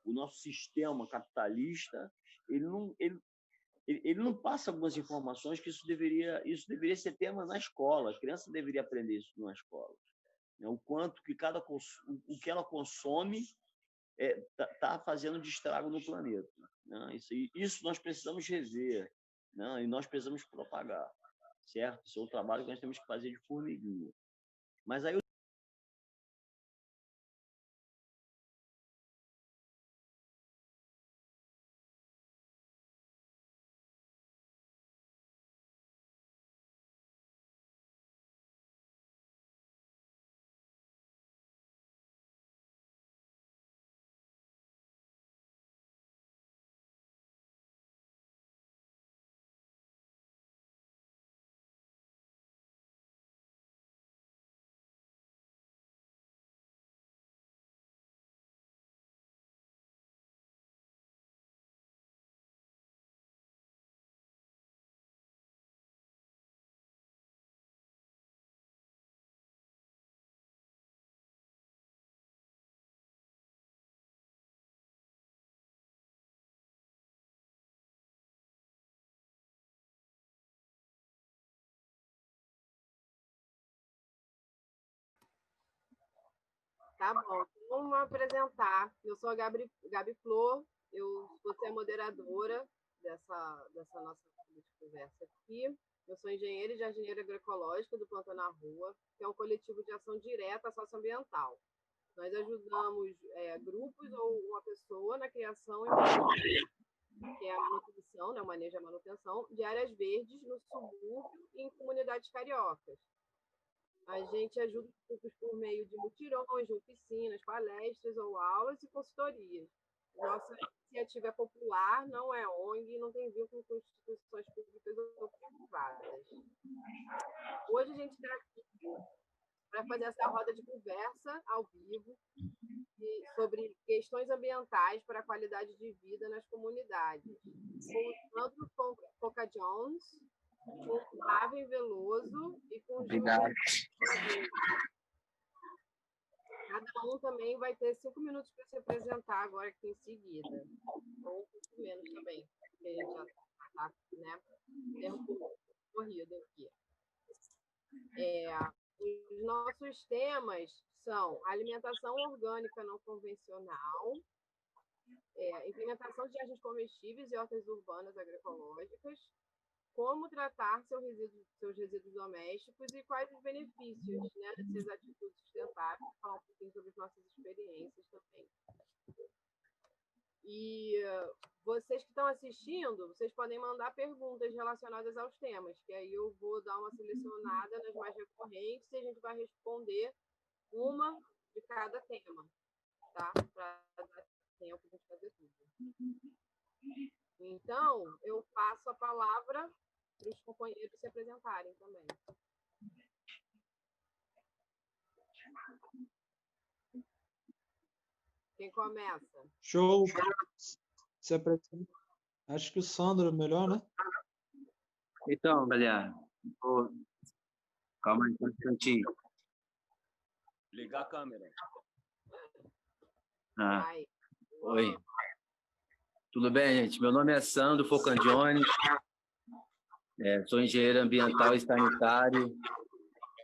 o nosso sistema capitalista, ele não passa algumas informações que isso deveria ser tema na escola. A criança deveria aprender isso na escola, né? O quanto que o que ela consome está fazendo de estrago no planeta, né? Isso nós precisamos rever, né? E nós precisamos propagar, certo? Esse é o trabalho que nós temos que fazer de formiguinha. Mas aí Tá bom, então vamos apresentar. Eu sou a Gabi Flor, eu vou ser a moderadora dessa nossa conversa aqui. Eu sou engenheira e jardineira agroecológica do Planta na Rua, que é um coletivo de ação direta socioambiental. Nós ajudamos grupos ou uma pessoa na criação que é a manutenção, né, o manejo e a manutenção de áreas verdes no subúrbio e em comunidades cariocas. A gente ajuda os grupos por meio de mutirões, de oficinas, palestras ou aulas e consultorias. Nossa iniciativa é popular, não é ONG e não tem vínculo com instituições públicas ou privadas. Hoje a gente está aqui para fazer essa roda de conversa ao vivo sobre questões ambientais para a qualidade de vida nas comunidades. Com o Sandro Coca Jones, com o Raven Veloso e com o Gil. Cada um também vai ter 5 minutos para se apresentar agora aqui em seguida. Ou um pouco menos também, porque a gente já está, né, corrido aqui. Os nossos temas são alimentação orgânica não convencional, implementação de jardins comestíveis e hortas urbanas agroecológicas, como tratar seus resíduos domésticos e quais os benefícios, né, dessas atitudes sustentáveis, falar um pouquinho sobre as nossas experiências também. E vocês que estão assistindo, vocês podem mandar perguntas relacionadas aos temas, que aí eu vou dar uma selecionada nas mais recorrentes e a gente vai responder uma de cada tema, tá? Para dar tempo de fazer tudo. Então, eu passo a palavra para os companheiros se apresentarem também. Quem começa? Show! Se apresenta. Acho que o Sandro é melhor, né? Então, galera, calma aí, um instantinho. Ligar a câmera. Oi. Tudo bem, gente? Meu nome é Sandro Focandione. Sou engenheiro ambiental e sanitário,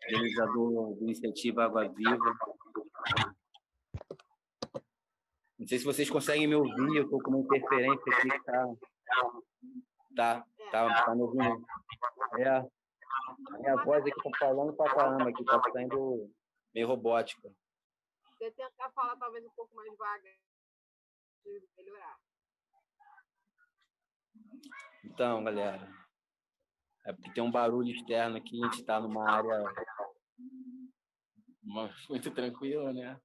realizador da iniciativa Água Viva. Não sei se vocês conseguem me ouvir, eu estou com uma interferência aqui que tá me ouvindo. A minha voz aqui está falando pra caramba, aqui está saindo meio robótica. Você tentar falar talvez um pouco mais devagar, melhorar. Então, galera, é porque tem um barulho externo aqui, a gente está numa área muito tranquila, né?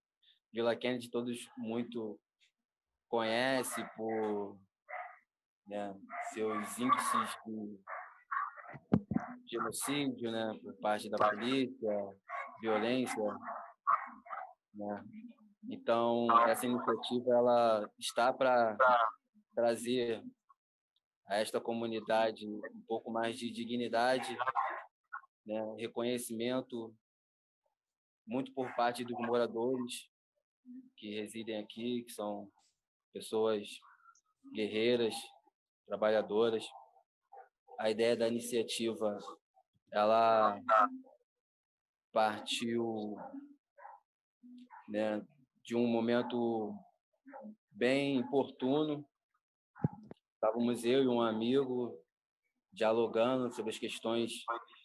Vila Kennedy todos muito conhecem por, né, seus índices de genocídio, né, por parte da polícia, violência, né? Então, essa iniciativa ela está para trazer a esta comunidade um pouco mais de dignidade, né, reconhecimento muito por parte dos moradores que residem aqui, que são pessoas guerreiras, trabalhadoras. A ideia da iniciativa, ela partiu, né, de um momento bem oportuno. Estávamos eu e um amigo dialogando sobre as questões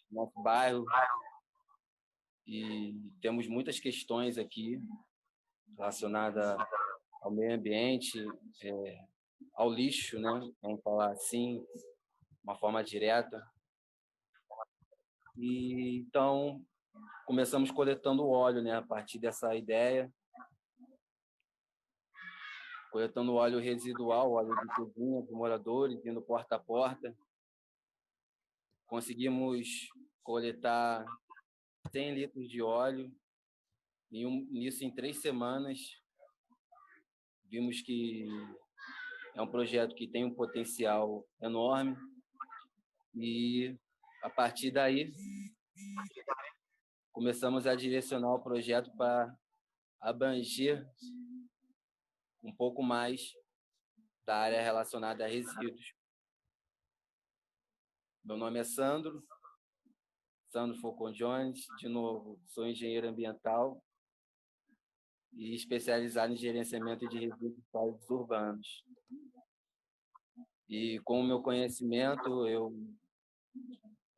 do nosso bairro, e temos muitas questões aqui relacionadas ao meio ambiente, ao lixo, né? Vamos falar assim, de uma forma direta. E então começamos coletando óleo, né? A partir dessa ideia, coletando óleo residual, óleo de cozinha dos moradores, indo porta a porta. Conseguimos coletar 100 litros de óleo, nisso em 3 semanas. Vimos que é um projeto que tem um potencial enorme, e a partir daí começamos a direcionar o projeto para abranger um pouco mais da área relacionada a resíduos. Meu nome é Sandro Focon Jones, de novo, sou engenheiro ambiental e especializado em gerenciamento de resíduos sólidos urbanos. E com o meu conhecimento, eu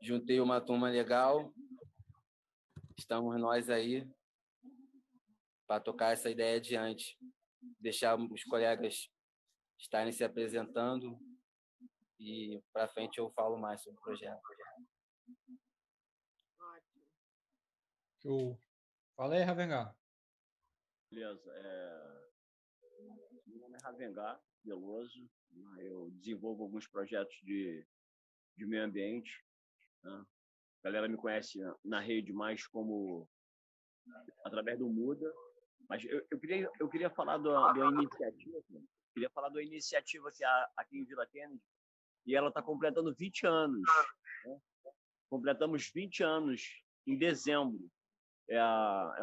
juntei uma turma legal, estamos nós aí para tocar essa ideia adiante, deixar os colegas estarem se apresentando, e para frente eu falo mais sobre o projeto. Show. Fala aí, Ravengar. Beleza. Meu nome é Ravengar Veloso. Eu desenvolvo alguns projetos de meio ambiente. Né? A galera me conhece na rede mais como através do Muda. Mas eu queria falar da iniciativa. Queria falar da iniciativa que há aqui em Vila Kennedy. E ela está completando 20 anos. Né? Completamos 20 anos em dezembro. É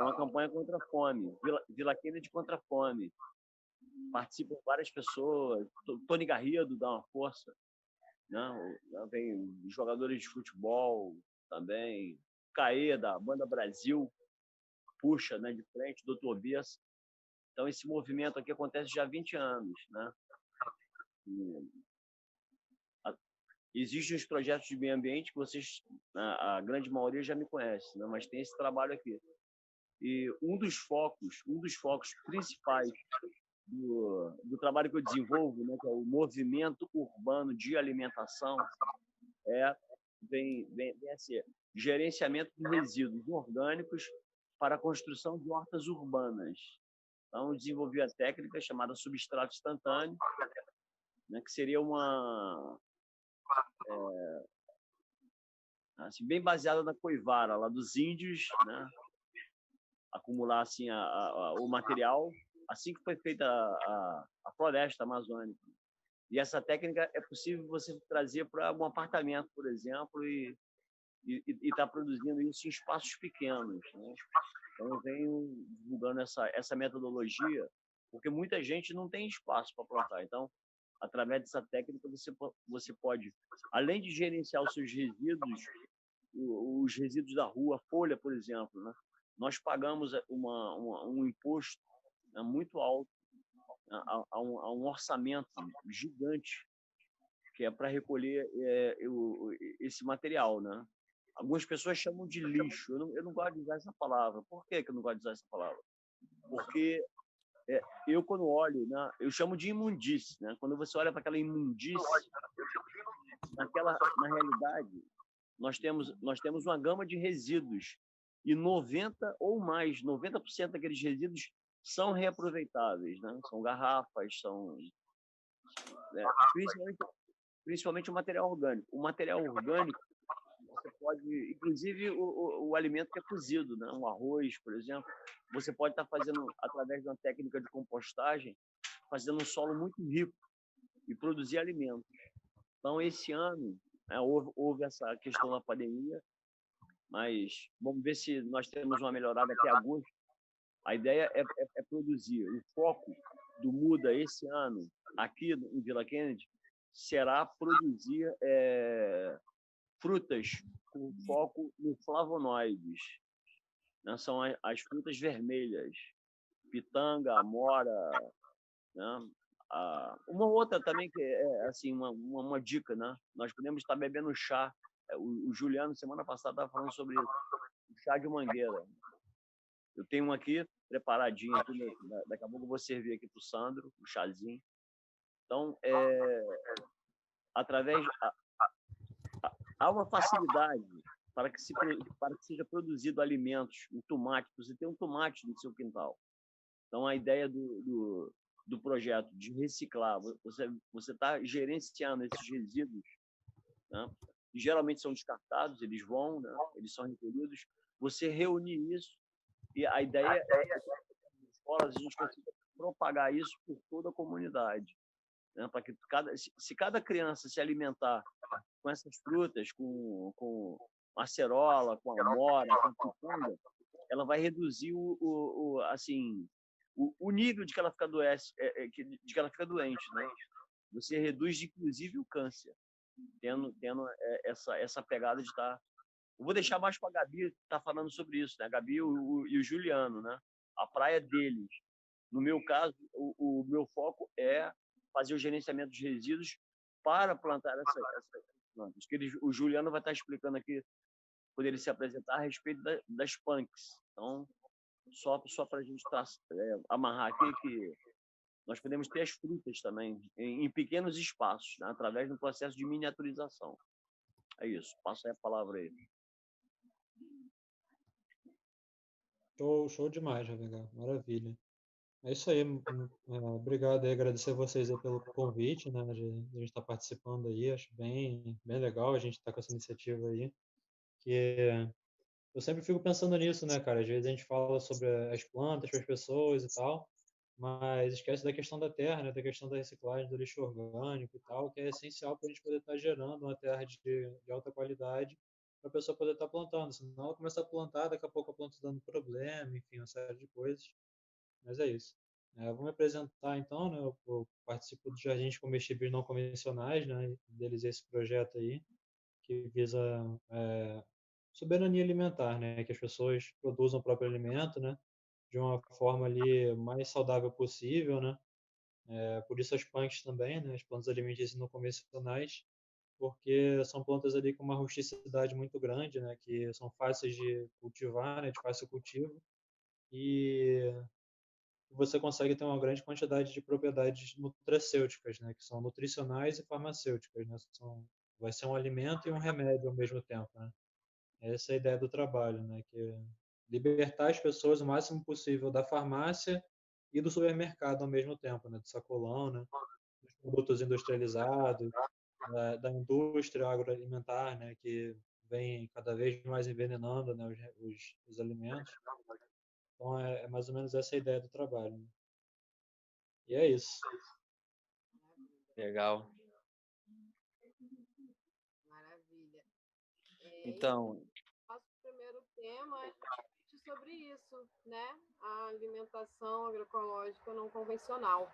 uma campanha contra a fome. Vila Kennedy contra a fome. Participam várias pessoas. Tony Garrido dá uma força. Né? Tem jogadores de futebol também. Caê, da Banda Brasil, puxa, né, de frente, do Tobias. Então, esse movimento aqui acontece já há 20 anos. Né? Existem os projetos de meio ambiente que vocês, a grande maioria, já me conhece, né? Mas tem esse trabalho aqui. E um dos focos principais do trabalho que eu desenvolvo, né, que é o movimento urbano de alimentação, vem a ser gerenciamento de resíduos orgânicos para a construção de hortas urbanas. Então, eu desenvolvi a técnica chamada substrato instantâneo, né, que seria uma assim, bem baseada na coivara lá dos índios, né? Acumular assim o material assim que foi feita a floresta amazônica. E essa técnica é possível você trazer para um apartamento, por exemplo, e estar produzindo isso em espaços pequenos. Né? Então, eu venho divulgando essa metodologia, porque muita gente não tem espaço para plantar. Então, através dessa técnica, você pode, além de gerenciar os seus resíduos, os resíduos da rua, folha, por exemplo, né? Nós pagamos um imposto, né, muito alto, a um orçamento gigante que é para recolher esse material, né? Algumas pessoas chamam de lixo. Eu não gosto de usar essa palavra. Por que eu não gosto de usar essa palavra? Porque eu, quando olho, né, eu chamo de imundície. Né? Quando você olha para aquela imundície, na realidade, nós temos uma gama de resíduos. E 90% daqueles resíduos são reaproveitáveis. Né? São garrafas, são... principalmente o material orgânico. O material orgânico, você pode, inclusive o alimento que é cozido, né? Um arroz, por exemplo, você pode estar fazendo, através de uma técnica de compostagem, fazendo um solo muito rico e produzir alimentos. Então, esse ano, né, houve essa questão da pandemia, mas vamos ver se nós temos uma melhorada até agosto. A ideia é produzir. O foco do MUDA esse ano, aqui em Vila Kennedy, será produzir frutas com foco no flavonoides, né? São as frutas vermelhas, pitanga, amora, né? Uma outra também que é assim, uma dica, né? Nós podemos estar bebendo chá. O Juliano, semana passada, estava falando sobre isso, o chá de mangueira. Eu tenho um aqui preparadinho, aqui, daqui a pouco eu vou servir aqui para o Sandro, o chazinho. Então, há uma facilidade para que seja produzido alimentos, um tomate. Você tem um tomate no seu quintal. Então, a ideia do projeto de reciclar, você está gerenciando esses resíduos, né? Geralmente são descartados, eles vão, né? Eles são recolhidos. Você reunir isso, e a ideia é que nas escolas a gente consiga propagar isso por toda a comunidade, né? Para que se cada criança se alimentar com essas frutas, com acerola, com amora, com pitanga, ela vai reduzir o nível de que ela fica doente, né? Você reduz, inclusive, o câncer, tendo essa pegada de estar... Eu vou deixar mais para a Gabi estar falando sobre isso, né? A Gabi e o Juliano, né? A praia deles. No meu caso, o meu foco é fazer o gerenciamento dos resíduos para plantar essas plantas. O Juliano vai estar explicando aqui, quando ele se apresentar, a respeito das punks. Então, só para a gente amarrar aqui, que nós podemos ter as frutas também, em pequenos espaços, né? Através do processo de miniaturização. É isso. Passa aí a palavra aí. Show demais, Ravegar. Maravilha. É isso aí. Obrigado aí, agradecer a vocês aí pelo convite, né? A gente está participando aí, acho bem legal a gente estar com essa iniciativa aí, que eu sempre fico pensando nisso, né, cara? Às vezes a gente fala sobre as plantas para as pessoas e tal, mas esquece da questão da terra, né? Da questão da reciclagem do lixo orgânico e tal, que é essencial para a gente poder estar gerando uma terra de alta qualidade para a pessoa poder estar plantando. Senão ela começa a plantar, daqui a pouco a planta dando problema, enfim, uma série de coisas. Mas é isso. Vou me apresentar então, né? Eu participo dos Jardins Comestíveis Não Convencionais, né? Idealizei esse projeto aí, que visa soberania alimentar, né? Que as pessoas produzam o próprio alimento, né? De uma forma ali mais saudável possível, né? Por isso as punks também, né? As plantas alimentícias não convencionais, porque são plantas ali com uma rusticidade muito grande, né? Que são fáceis de cultivar, né? De fácil cultivo, e você consegue ter uma grande quantidade de propriedades nutracêuticas, né? Que são nutricionais e farmacêuticas, né? Vai ser um alimento e um remédio ao mesmo tempo, né? Essa é a ideia do trabalho, né? Que é libertar as pessoas o máximo possível da farmácia e do supermercado ao mesmo tempo, né? Do sacolão, né? Dos produtos industrializados, da indústria agroalimentar, né? Que vem cada vez mais envenenando, né? Os alimentos. Então, é mais ou menos essa a ideia do trabalho, né? E é isso. Legal. Maravilha. Então, Nosso primeiro tema é justamente sobre isso, né? A alimentação agroecológica não convencional.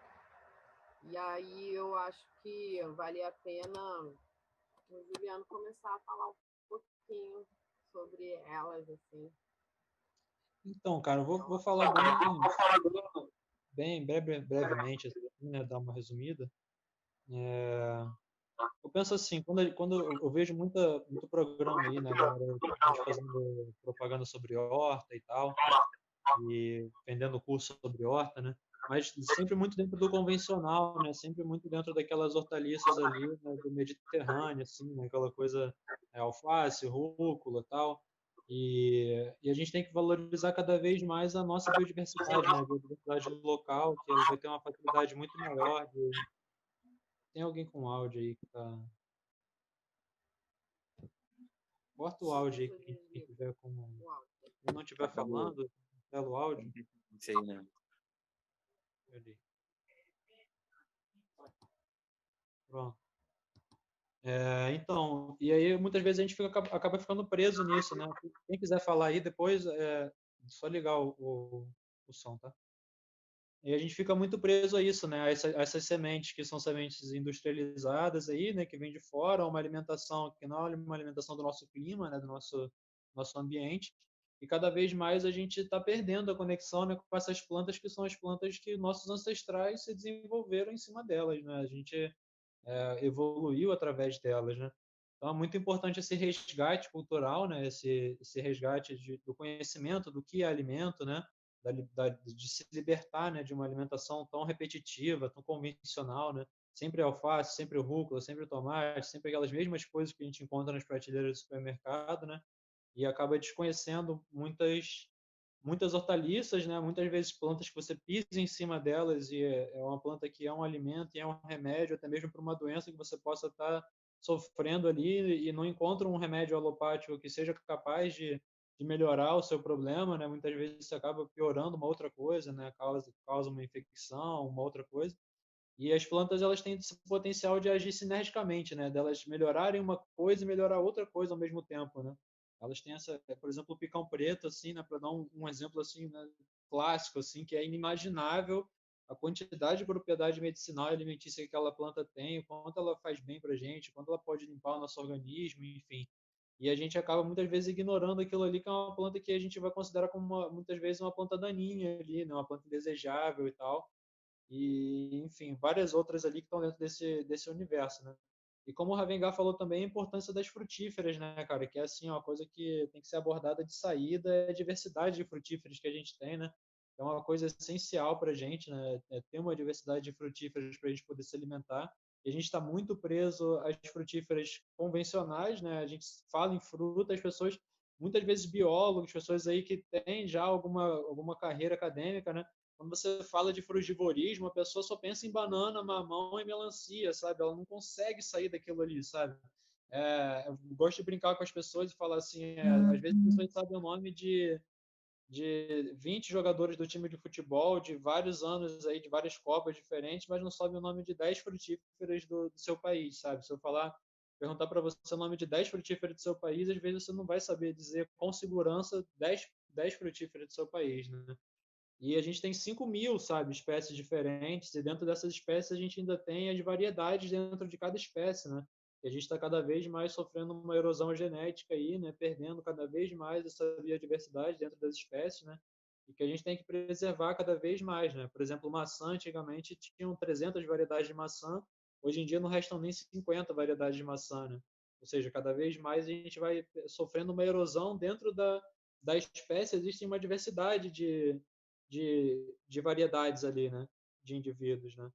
E aí eu acho que vale a pena o Juliano começar a falar um pouquinho sobre elas, assim. Então, cara, eu vou falar bem brevemente, assim, né, dar uma resumida. Eu penso assim, quando eu vejo muito programa aí, né, galera, gente fazendo propaganda sobre horta e tal, e vendendo curso sobre horta, né, mas sempre muito dentro do convencional, né, sempre muito dentro daquelas hortaliças ali, né, do Mediterrâneo, assim, né, aquela coisa, alface, rúcula e tal. E a gente tem que valorizar cada vez mais a nossa biodiversidade, né, a biodiversidade local, que ela vai ter uma facilidade muito maior de... Tem alguém com áudio aí que tá... Corta o áudio aí, quem tiver como... Quem não estiver falando, pelo áudio. não sei, né? Pronto. Então, e aí muitas vezes a gente acaba ficando preso nisso, né? Quem quiser falar aí depois, só ligar o som, tá? E a gente fica muito preso a isso, né? A essas sementes que são sementes industrializadas aí, né? Que vêm de fora, uma alimentação que não é uma alimentação do nosso clima, né? Do nosso ambiente. E cada vez mais a gente está perdendo a conexão, né, com essas plantas que são as plantas que nossos ancestrais se desenvolveram em cima delas, né? A gente evoluiu através delas, né? Então é muito importante esse resgate cultural, né? Esse resgate do conhecimento do que é alimento, né? De se libertar, né? De uma alimentação tão repetitiva, tão convencional, né? Sempre alface, sempre o rúcula, sempre o tomate, sempre aquelas mesmas coisas que a gente encontra nas prateleiras do supermercado, né? E acaba desconhecendo muitas hortaliças, né? Muitas vezes plantas que você pisa em cima delas e é uma planta que é um alimento e é um remédio, até mesmo para uma doença que você possa estar sofrendo ali e não encontra um remédio alopático que seja capaz de melhorar o seu problema, né? Muitas vezes você acaba piorando uma outra coisa, né? Causa uma infecção, uma outra coisa. E as plantas elas têm esse potencial de agir sinergicamente, né? Delas melhorarem uma coisa e melhorar outra coisa ao mesmo tempo, né? Elas têm essa, por exemplo, o picão preto, assim, né? Para dar um exemplo assim, né? Clássico, assim, que é inimaginável a quantidade de propriedade medicinal e alimentícia que aquela planta tem, o quanto ela faz bem para a gente, o quanto ela pode limpar o nosso organismo, enfim. E a gente acaba muitas vezes ignorando aquilo ali que é uma planta que a gente vai considerar como muitas vezes uma planta daninha ali, né? Uma planta indesejável e tal e, enfim, várias outras ali que estão dentro desse universo, né? E como o Ravengar falou também, a importância das frutíferas, né, cara? Que é, assim, uma coisa que tem que ser abordada de saída, é a diversidade de frutíferas que a gente tem, né? É uma coisa essencial para a gente, né? É ter uma diversidade de frutíferas para a gente poder se alimentar. E a gente está muito preso às frutíferas convencionais, né? A gente fala em fruta, as pessoas, muitas vezes biólogos, pessoas aí que têm já alguma carreira acadêmica, né? Quando você fala de frugivorismo, a pessoa só pensa em banana, mamão e melancia, sabe? Ela não consegue sair daquilo ali, sabe? Eu gosto de brincar com as pessoas e falar assim, às vezes as pessoas sabem o nome de 20 jogadores do time de futebol, de vários anos aí, de várias copas diferentes, mas não sabem o nome de 10 frutíferas do seu país, sabe? Se eu perguntar para você o nome de 10 frutíferas do seu país, às vezes você não vai saber dizer com segurança 10 frutíferas do seu país, né? E a gente tem 5.000, sabe, espécies diferentes, e dentro dessas espécies a gente ainda tem as variedades dentro de cada espécie, né? E a gente está cada vez mais sofrendo uma erosão genética aí, né? Perdendo cada vez mais essa biodiversidade dentro das espécies, né? E que a gente tem que preservar cada vez mais, né? Por exemplo, maçã, antigamente tinham 300 variedades de maçã, hoje em dia não restam nem 50 variedades de maçã, né? Ou seja, cada vez mais a gente vai sofrendo uma erosão dentro da espécie, existe uma diversidade de variedades ali, né? De indivíduos, né?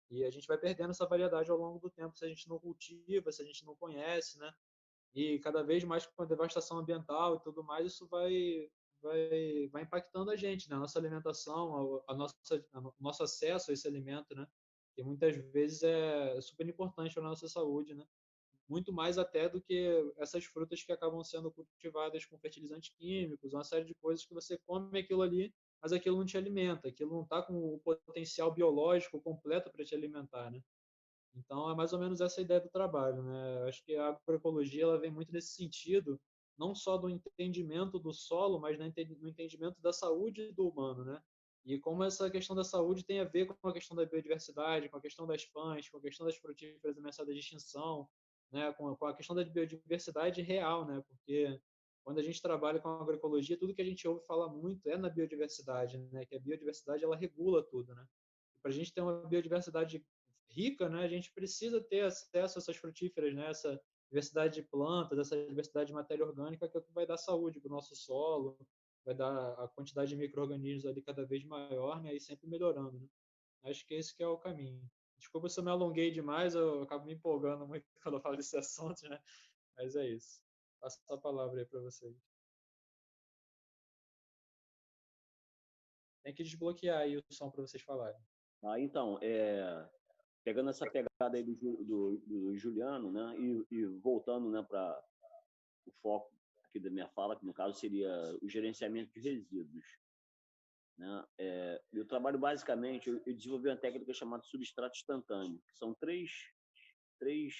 E a gente vai perdendo essa variedade ao longo do tempo se a gente não cultiva, se a gente não conhece, né? E cada vez mais com a devastação ambiental e tudo mais, isso vai impactando a gente, né? A nossa alimentação, o nosso acesso a esse alimento, né? Que muitas vezes é super importante para a nossa saúde, né? Muito mais até do que essas frutas que acabam sendo cultivadas com fertilizantes químicos, uma série de coisas que você come aquilo ali, mas aquilo não te alimenta, aquilo não está com o potencial biológico completo para te alimentar, né? Então é mais ou menos essa a ideia do trabalho, né? Eu acho que a agroecologia ela vem muito nesse sentido, não só do entendimento do solo, mas no entendimento da saúde do humano, né? E como essa questão da saúde tem a ver com a questão da biodiversidade, com a questão das pães, com a questão das frutíferas ameaçadas de extinção, né? Com a questão da biodiversidade real, né? Porque quando a gente trabalha com a agroecologia, tudo que a gente ouve falar muito é na biodiversidade, né? Que a biodiversidade ela regula tudo, né? Para a gente ter uma biodiversidade rica, né, a gente precisa ter acesso a essas frutíferas, né, essa diversidade de plantas, essa diversidade de matéria orgânica que é o que vai dar saúde para o nosso solo, vai dar a quantidade de micro-organismos ali cada vez maior, né, e sempre melhorando, né? Acho que esse que é o caminho. Desculpa se eu me alonguei demais, eu acabo me empolgando muito quando eu falo desse assunto, né? Mas é isso. Passo a palavra aí para vocês. Tem que desbloquear aí o som para vocês falarem. Então, pegando essa pegada aí do Juliano, né, e voltando, né, para o foco aqui da minha fala, que no caso seria o gerenciamento de resíduos, né? Eu trabalho basicamente, eu desenvolvi uma técnica chamada substrato instantâneo, que são três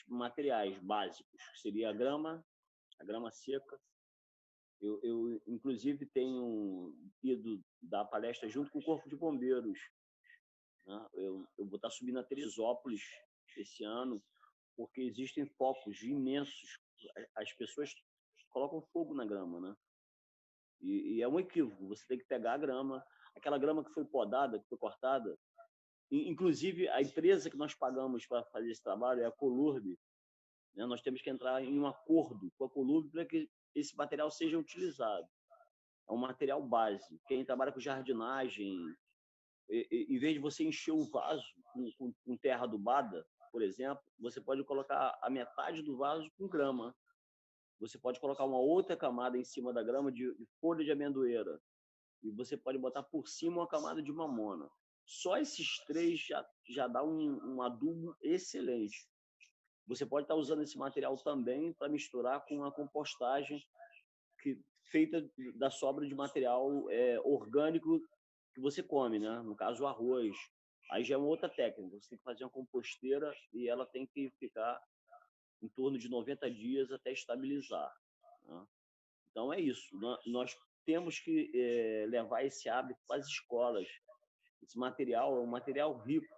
materiais básicos, que seria a grama seca. Eu inclusive tenho ido dar palestra junto com o Corpo de Bombeiros né? Eu vou estar subindo a Teresópolis esse ano, porque existem focos imensos. As pessoas colocam fogo na grama, né? E é um equívoco. Você tem que pegar a grama, aquela grama que foi podada, que foi cortada. Inclusive, a empresa que nós pagamos para fazer esse trabalho é a Colurb, né? Nós temos que entrar em um acordo com a Colurb para que esse material seja utilizado. É um material base. Quem trabalha com jardinagem, em vez de você encher o vaso com terra adubada, por exemplo, você pode colocar a metade do vaso com grama. Você pode colocar uma outra camada em cima da grama de folha de amendoeira. E você pode botar por cima uma camada de mamona. Só esses três já dá um adubo excelente. Você pode estar usando esse material também para misturar com a compostagem feita da sobra de material orgânico que você come, né? No caso, o arroz. Aí já é uma outra técnica. Você tem que fazer uma composteira e ela tem que ficar em torno de 90 dias até estabilizar, né? Então, é isso. Nós temos que levar esse hábito para as escolas. Esse material é um material rico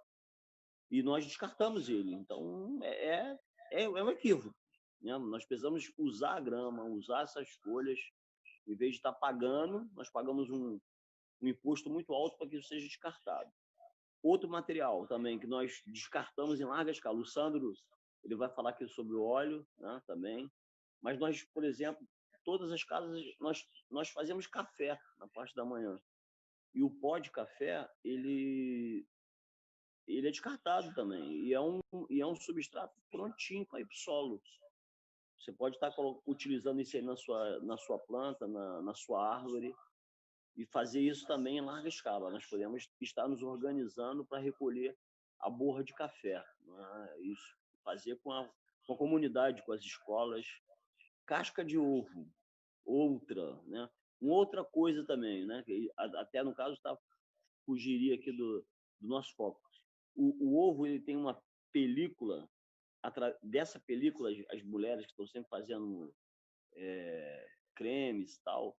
e nós descartamos ele. Então, é um equívoco, né? Nós precisamos usar a grama, usar essas folhas. Em vez de estar pagando, nós pagamos um imposto muito alto para que isso seja descartado. Outro material também que nós descartamos em larga escala. O Sandro, ele vai falar aqui sobre o óleo, né, também. Mas nós, por exemplo, todas as casas, nós fazemos café na parte da manhã. E o pó de café, ele é descartado também. E é um substrato prontinho para ir para o solo. Você pode estar utilizando isso aí na sua planta, na sua árvore, e fazer isso também em larga escala. Nós podemos estar nos organizando para recolher a borra de café, né? Isso, fazer com a comunidade, com as escolas. Casca de ovo, outra, né? Uma outra coisa também, né? Que até no caso fugiria aqui do nosso foco. O ovo, ele tem uma película. Dessa película, as mulheres que estão sempre fazendo cremes e tal,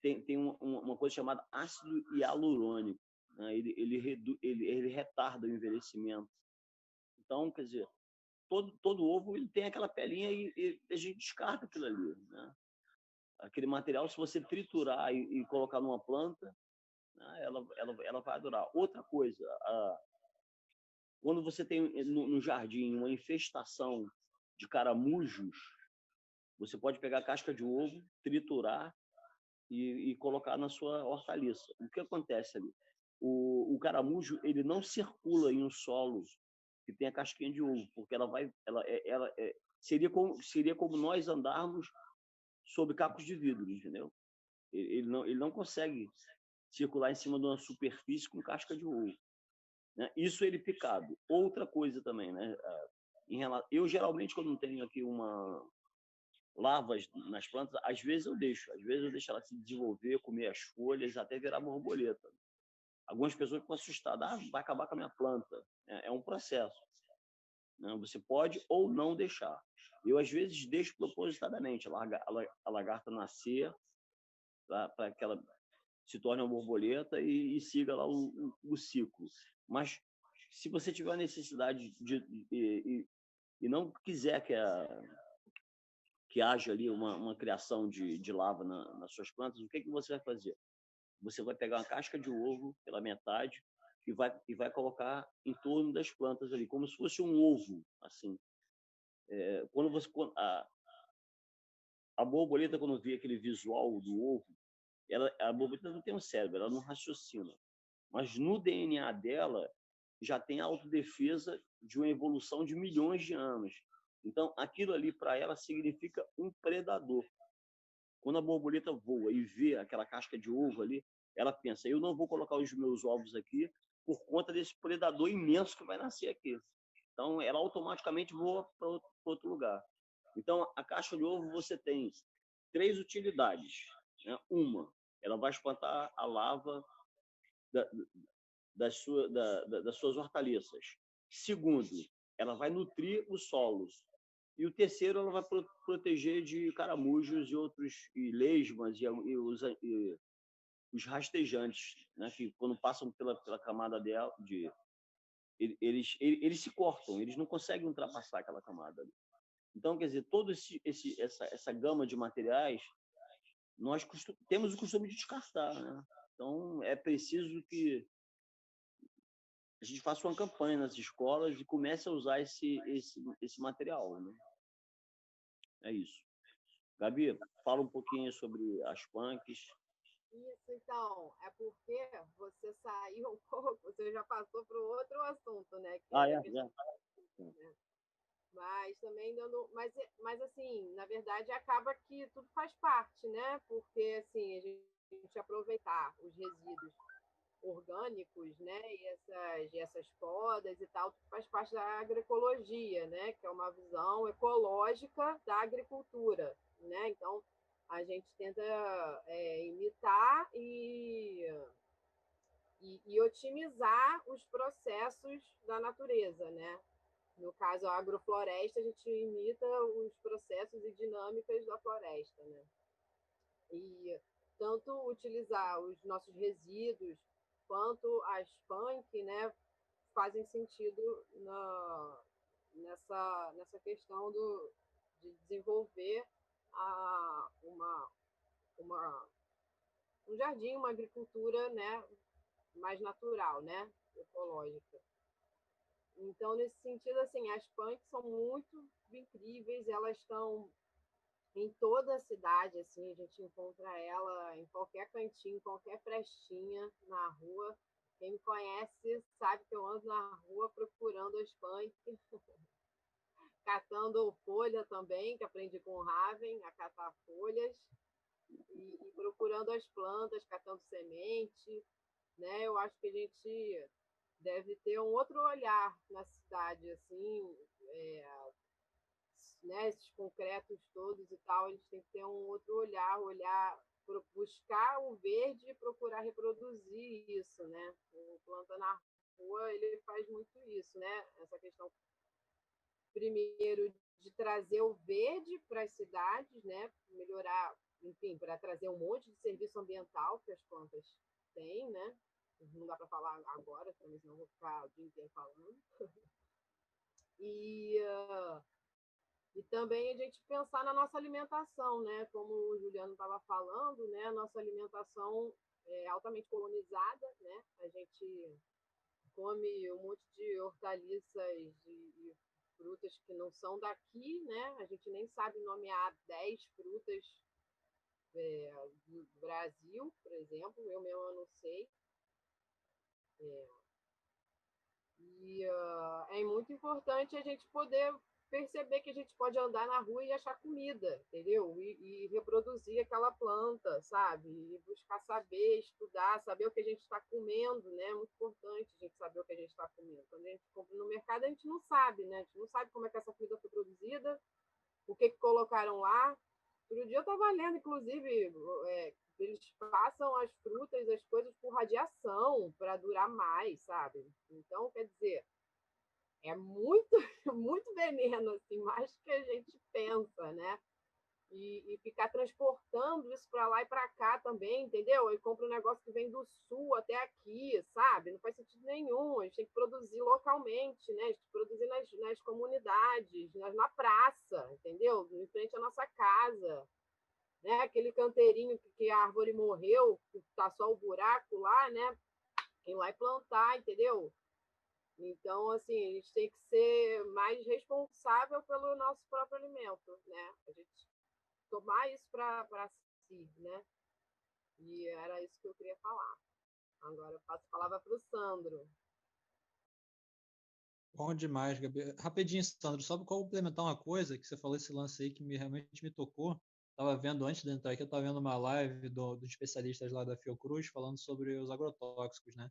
tem uma coisa chamada ácido hialurônico, né? Ele retarda o envelhecimento. Então, quer dizer, todo ovo ele tem aquela pelinha e a gente descarta aquilo ali, né? Aquele material, se você triturar e colocar numa planta, né, ela vai durar. Outra coisa, quando você tem no jardim uma infestação de caramujos, você pode pegar a casca de ovo, triturar e colocar na sua hortaliça. O que acontece ali? O caramujo, ele não circula em um solo que tem a casquinha de ovo, porque seria como nós andarmos sobre cacos de vidro, entendeu? Ele não consegue circular em cima de uma superfície com casca de ovo, né? Isso ele picado. Outra coisa também, né? Eu geralmente, quando não tenho aqui lavas nas plantas, às vezes eu deixo ela se desenvolver, comer as folhas, até virar borboleta. Algumas pessoas ficam assustadas, vai acabar com a minha planta. É um processo, né? Você pode ou não deixar. Eu, às vezes, deixo propositadamente a lagarta nascer, para que ela se torne uma borboleta e siga lá o ciclo. Mas, se você tiver a necessidade e não quiser que haja ali uma criação de lava nas suas plantas, o que você vai fazer? Você vai pegar uma casca de ovo pela metade e vai colocar em torno das plantas ali, como se fosse um ovo, assim. A borboleta, quando vê aquele visual do ovo, a borboleta não tem um cérebro, ela não raciocina. Mas no DNA dela já tem autodefesa de uma evolução de milhões de anos. Então, aquilo ali para ela significa um predador. Quando a borboleta voa e vê aquela casca de ovo ali, ela pensa, eu não vou colocar os meus ovos aqui por conta desse predador imenso que vai nascer aqui. Então, ela automaticamente voa para outro lugar. Então, a casca de ovo você tem 3 utilidades, né? Uma, ela vai espantar a lava das suas hortaliças. Segundo, ela vai nutrir os solos. E o terceiro, ela vai proteger de caramujos e lesmas os rastejantes, né, que quando passam pela camada dela, eles se cortam, eles não conseguem ultrapassar aquela camada ali. Então, quer dizer, todo essa gama de materiais, nós temos o costume de descartar, né? Então, é preciso que a gente faça uma campanha nas escolas e comece a usar esse material, né? É isso. Gabi, fala um pouquinho sobre as punks. Isso, então, é porque você saiu um pouco, você já passou para o outro assunto, né? Que é a questão, né? Mas também dando. Mas assim, na verdade, acaba que tudo faz parte, né? Porque assim, a gente aproveitar os resíduos orgânicos, né? E essas podas e tal, tudo faz parte da agroecologia, né? Que é uma visão ecológica da agricultura, né? Então, a gente tenta imitar e otimizar os processos da natureza, né? No caso, a agrofloresta, a gente imita os processos e dinâmicas da floresta, né? E tanto utilizar os nossos resíduos quanto as punk, né, fazem sentido nessa questão de desenvolver um jardim, uma agricultura, né, mais natural, né, ecológica. Então, nesse sentido, assim, as punks são muito incríveis, elas estão em toda a cidade, assim, a gente encontra ela em qualquer cantinho, em qualquer frestinha na rua. Quem me conhece sabe que eu ando na rua procurando as punks, catando folha também, que aprendi com o Raven, a catar folhas, e procurando as plantas, catando semente, né? Eu acho que a gente deve ter um outro olhar na cidade, assim, né, esses concretos todos e tal, eles têm que ter um outro olhar buscar o verde e procurar reproduzir isso, né? O Planta na Rua, ele faz muito isso, né? Essa questão, primeiro, de trazer o verde para as cidades, né? Melhorar, enfim, para trazer um monte de serviço ambiental que as plantas têm, né? Não dá para falar agora, senão eu vou ficar o dia inteiro falando. E também a gente pensar na nossa alimentação, né? Como o Juliano estava falando, né? A nossa alimentação é altamente colonizada, né? A gente come um monte de hortaliças e frutas que não são daqui, né? A gente nem sabe nomear 10 frutas do Brasil, por exemplo. Eu mesma não sei. E é muito importante a gente poder perceber que a gente pode andar na rua e achar comida, entendeu? E reproduzir aquela planta, sabe? E buscar saber, estudar, saber o que a gente está comendo, né? É muito importante a gente saber o que a gente está comendo. Quando a gente compra no mercado, a gente não sabe, né? A gente não sabe como é que essa comida foi produzida, o que colocaram lá. Outro dia eu estava lendo, inclusive, eles passam as frutas, as coisas por radiação para durar mais, sabe? Então, quer dizer, é muito, muito veneno, assim, mais do que a gente pensa, né? E ficar transportando isso para lá e para cá também, entendeu? Aí compra um negócio que vem do sul até aqui, sabe? Não faz sentido nenhum. A gente tem que produzir localmente, né? A gente tem que produzir nas comunidades, na praça, entendeu? Em frente à nossa casa. Né? Aquele canteirinho que a árvore morreu, que tá só o buraco lá, né? Ir lá e plantar, entendeu? Então, assim, a gente tem que ser mais responsável pelo nosso próprio alimento, né? A gente tomar isso para si, né? E era isso que eu queria falar. Agora eu passo a palavra para o Sandro. Bom demais, Gabi. Rapidinho, Sandro, só para complementar uma coisa, que você falou esse lance aí que realmente me tocou. Estava vendo, antes de entrar aqui, eu estava vendo uma live dos especialistas lá da Fiocruz falando sobre os agrotóxicos, né?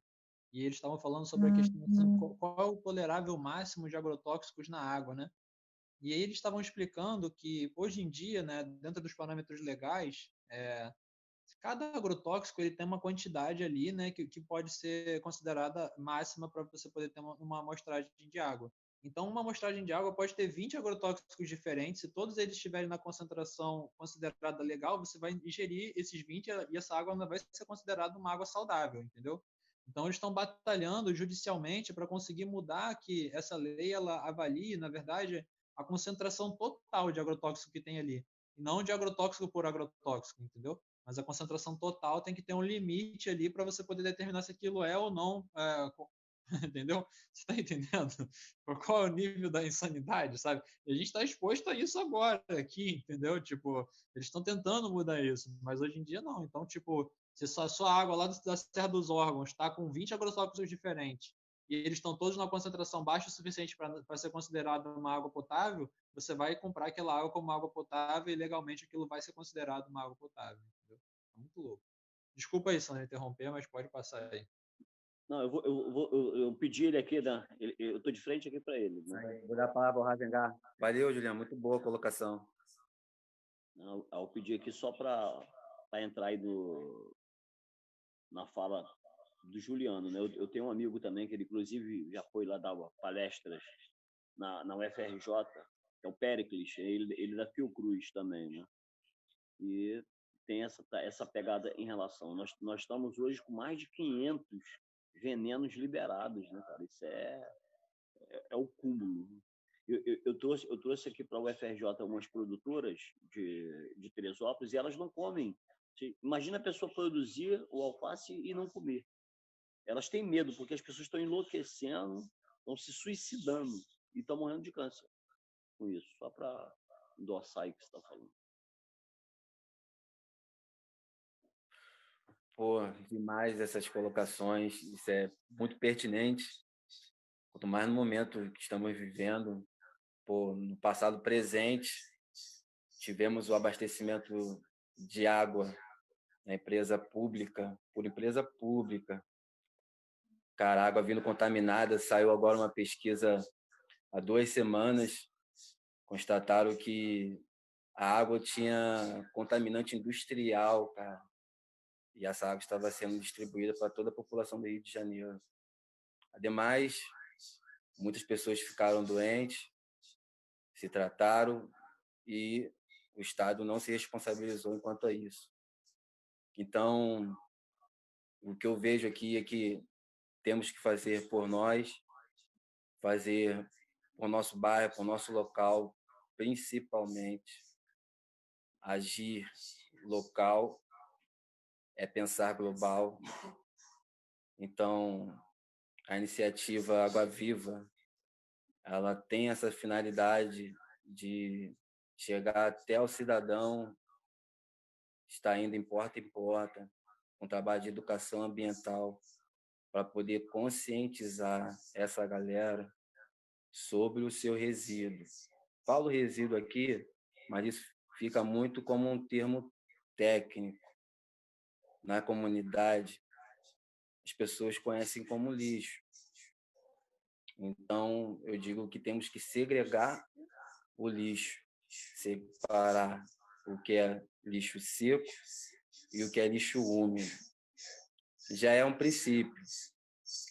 E eles estavam falando sobre a questão assim, qual é o tolerável máximo de agrotóxicos na água, né? E aí eles estavam explicando que hoje em dia, né, dentro dos parâmetros legais, cada agrotóxico ele tem uma quantidade ali, né, que pode ser considerada máxima para você poder ter uma amostragem de água. Então, uma amostragem de água pode ter 20 agrotóxicos diferentes. Se todos eles estiverem na concentração considerada legal, você vai ingerir esses 20 e essa água não vai ser considerada uma água saudável, entendeu? Então, eles estão batalhando judicialmente para conseguir mudar que essa lei ela avalie, na verdade, a concentração total de agrotóxico que tem ali. E não de agrotóxico por agrotóxico, entendeu? Mas a concentração total tem que ter um limite ali para você poder determinar se aquilo é ou não entendeu? Você está entendendo? Qual é o nível da insanidade, sabe? E a gente está exposto a isso agora aqui, entendeu? Tipo, eles estão tentando mudar isso, mas hoje em dia não. Então, tipo, se a sua água lá da Serra dos Órgãos está com 20 agrotóxicos diferentes e eles estão todos na concentração baixa o suficiente para ser considerada uma água potável, você vai comprar aquela água como água potável e legalmente aquilo vai ser considerado uma água potável, entendeu? É muito louco. Desculpa aí, Sandra, interromper, mas pode passar aí. Não, eu pedi ele aqui, eu estou de frente aqui para ele. Né? Vou dar a palavra ao Ravengar. Valeu, Juliano, muito boa a colocação. Não, eu pedi aqui só para entrar aí na fala do Juliano. Né? Eu tenho um amigo também, que ele inclusive já foi lá dar palestras na UFRJ, que é o Péricles, ele da Fiocruz também. Né? E tem essa pegada em relação. Nós estamos hoje com mais de 500 venenos liberados, né, cara? Isso é o cúmulo. Eu trouxe aqui para a UFRJ algumas produtoras de Teresópolis e elas não comem. Imagina a pessoa produzir o alface e não comer. Elas têm medo, porque as pessoas estão enlouquecendo, estão se suicidando e estão morrendo de câncer com isso. Só para endossar aí o que você está falando. Pô, demais essas colocações, isso é muito pertinente, quanto mais no momento que estamos vivendo. Pô, no passado presente, tivemos o abastecimento de água na empresa pública, por empresa pública. Cara, a água vindo contaminada, saiu agora uma pesquisa há 2 semanas, constataram que a água tinha contaminante industrial, cara. E essa água estava sendo distribuída para toda a população do Rio de Janeiro. Ademais, muitas pessoas ficaram doentes, se trataram e o Estado não se responsabilizou enquanto a isso. Então, o que eu vejo aqui é que temos que fazer por nós, fazer por nosso bairro, por nosso local, principalmente. Agir local é pensar global. Então, a iniciativa Água Viva, ela tem essa finalidade de chegar até o cidadão, está indo em porta, com trabalho de educação ambiental, para poder conscientizar essa galera sobre o seu resíduo. Falo resíduo aqui, mas isso fica muito como um termo técnico. Na comunidade, as pessoas conhecem como lixo. Então, eu digo que temos que segregar o lixo, separar o que é lixo seco e o que é lixo úmido. Já é um princípio.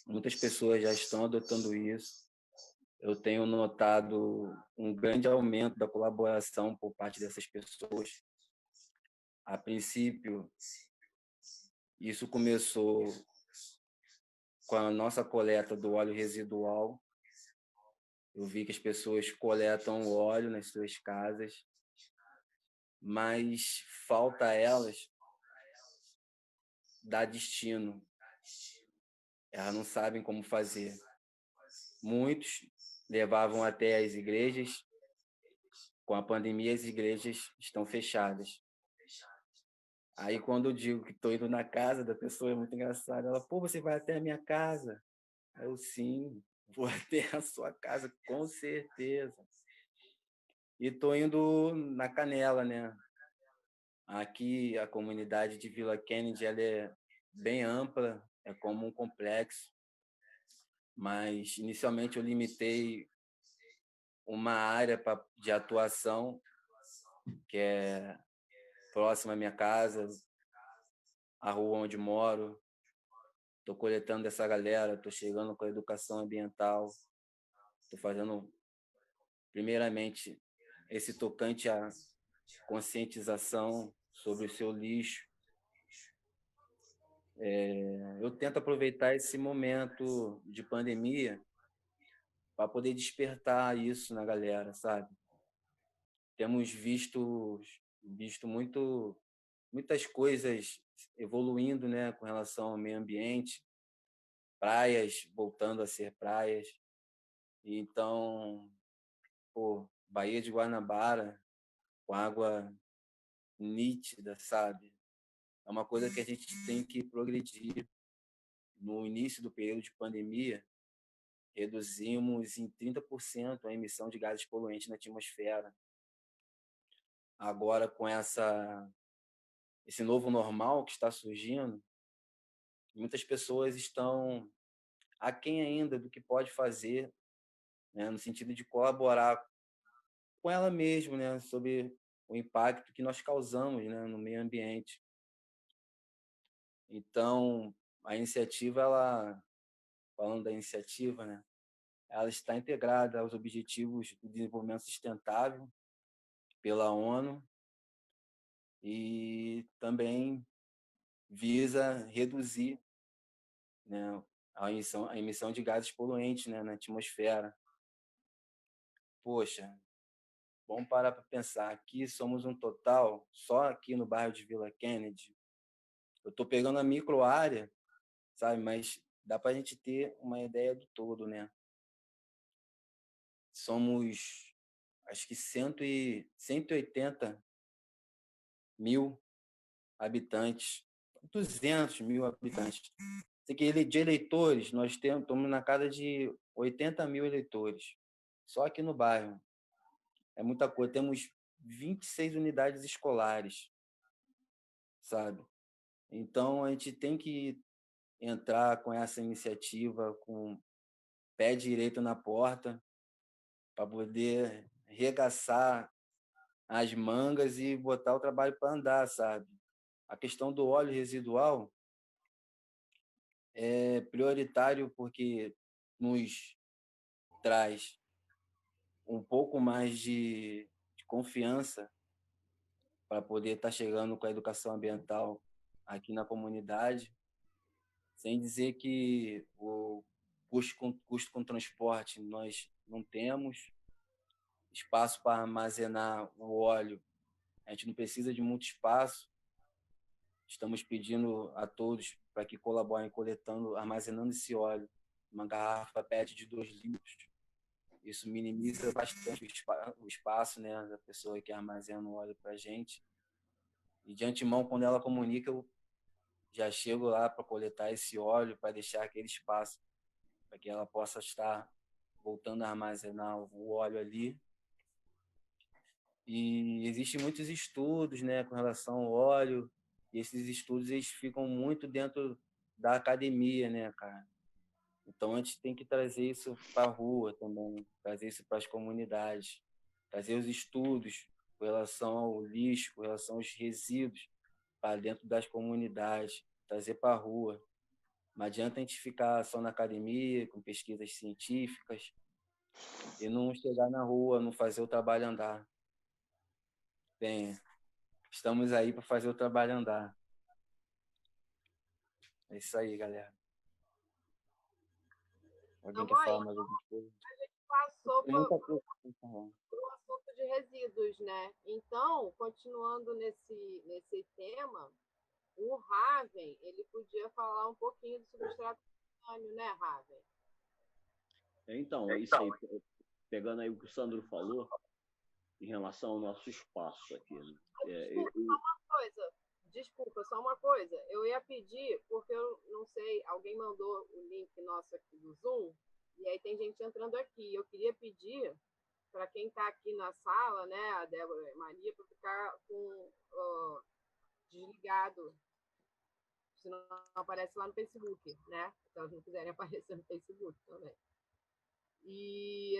Muitas pessoas já estão adotando isso. Eu tenho notado um grande aumento da colaboração por parte dessas pessoas. A princípio, isso começou com a nossa coleta do óleo residual. Eu vi que as pessoas coletam o óleo nas suas casas, mas falta a elas dar destino. Elas não sabem como fazer. Muitos levavam até as igrejas. Com a pandemia, as igrejas estão fechadas. Aí, quando eu digo que estou indo na casa da pessoa, é muito engraçado. Ela, pô, você vai até a minha casa? Eu, sim, vou até a sua casa, com certeza. E estou indo na Canela, né? Aqui, a comunidade de Vila Kennedy, ela é bem ampla, é como um complexo. Mas, inicialmente, eu limitei uma área de atuação que é próxima à minha casa, a rua onde moro. Estou coletando essa galera, estou chegando com a educação ambiental. Estou fazendo, primeiramente, esse tocante à conscientização sobre o seu lixo. Eu tento aproveitar esse momento de pandemia para poder despertar isso na galera, sabe? Temos visto muitas coisas evoluindo, né, com relação ao meio ambiente, praias voltando a ser praias. Então, Baía de Guanabara, com água nítida, sabe? É uma coisa que a gente tem que progredir. No início do período de pandemia, reduzimos em 30% a emissão de gases poluentes na atmosfera. Agora, com esse novo normal que está surgindo, muitas pessoas estão aquém ainda do que pode fazer, né, no sentido de colaborar com ela mesma, né, sobre o impacto que nós causamos, né, no meio ambiente. Então, a iniciativa, falando da iniciativa, né, ela está integrada aos Objetivos do Desenvolvimento Sustentável pela ONU e também visa reduzir, né, a emissão de gases poluentes, né, na atmosfera. Poxa, vamos parar para pensar. Aqui somos um total, só aqui no bairro de Vila Kennedy. Eu estou pegando a micro área, sabe? Mas dá para a gente ter uma ideia do todo, né? Somos, acho que 180 mil habitantes, 200 mil habitantes. Sei que de eleitores, nós estamos na casa de 80 mil eleitores, só aqui no bairro. É muita coisa. Temos 26 unidades escolares, sabe? Então, a gente tem que entrar com essa iniciativa com o pé direito na porta para poder regaçar as mangas e botar o trabalho para andar, sabe? A questão do óleo residual é prioritário porque nos traz um pouco mais de confiança para poder estar chegando com a educação ambiental aqui na comunidade, sem dizer que o custo com transporte nós não temos, espaço para armazenar o óleo, a gente não precisa de muito espaço. Estamos pedindo a todos para que colaborem coletando, armazenando esse óleo, uma garrafa PET de 2 litros. Isso minimiza bastante o espaço, né, da pessoa que armazena o óleo para a gente. E de antemão, quando ela comunica, eu já chego lá para coletar esse óleo, para deixar aquele espaço, para que ela possa estar voltando a armazenar o óleo ali. E existem muitos estudos, né, com relação ao óleo, e esses estudos eles ficam muito dentro da academia, né, cara? Então, a gente tem que trazer isso para a rua também, trazer isso para as comunidades, trazer os estudos com relação ao lixo, com relação aos resíduos para dentro das comunidades, trazer para a rua. Não adianta a gente ficar só na academia, com pesquisas científicas, e não chegar na rua, não fazer o trabalho andar. Bem, estamos aí para fazer o trabalho andar. É isso aí, galera. Alguém quer falar mais alguma coisa? A gente passou por assunto de resíduos, né? Então, continuando nesse tema, o Raven, ele podia falar um pouquinho do substrato subterrâneo, né, Raven? Então, é isso aí. Pegando aí o que o Sandro falou, em relação ao nosso espaço aqui. Né? Desculpa, só uma coisa. Eu ia pedir, porque eu não sei, alguém mandou o link nosso aqui do Zoom, e aí tem gente entrando aqui. Eu queria pedir para quem está aqui na sala, né, a Débora e a Maria, para ficar com desligado, senão aparece lá no Facebook, né? Se elas não quiserem aparecer no Facebook também. E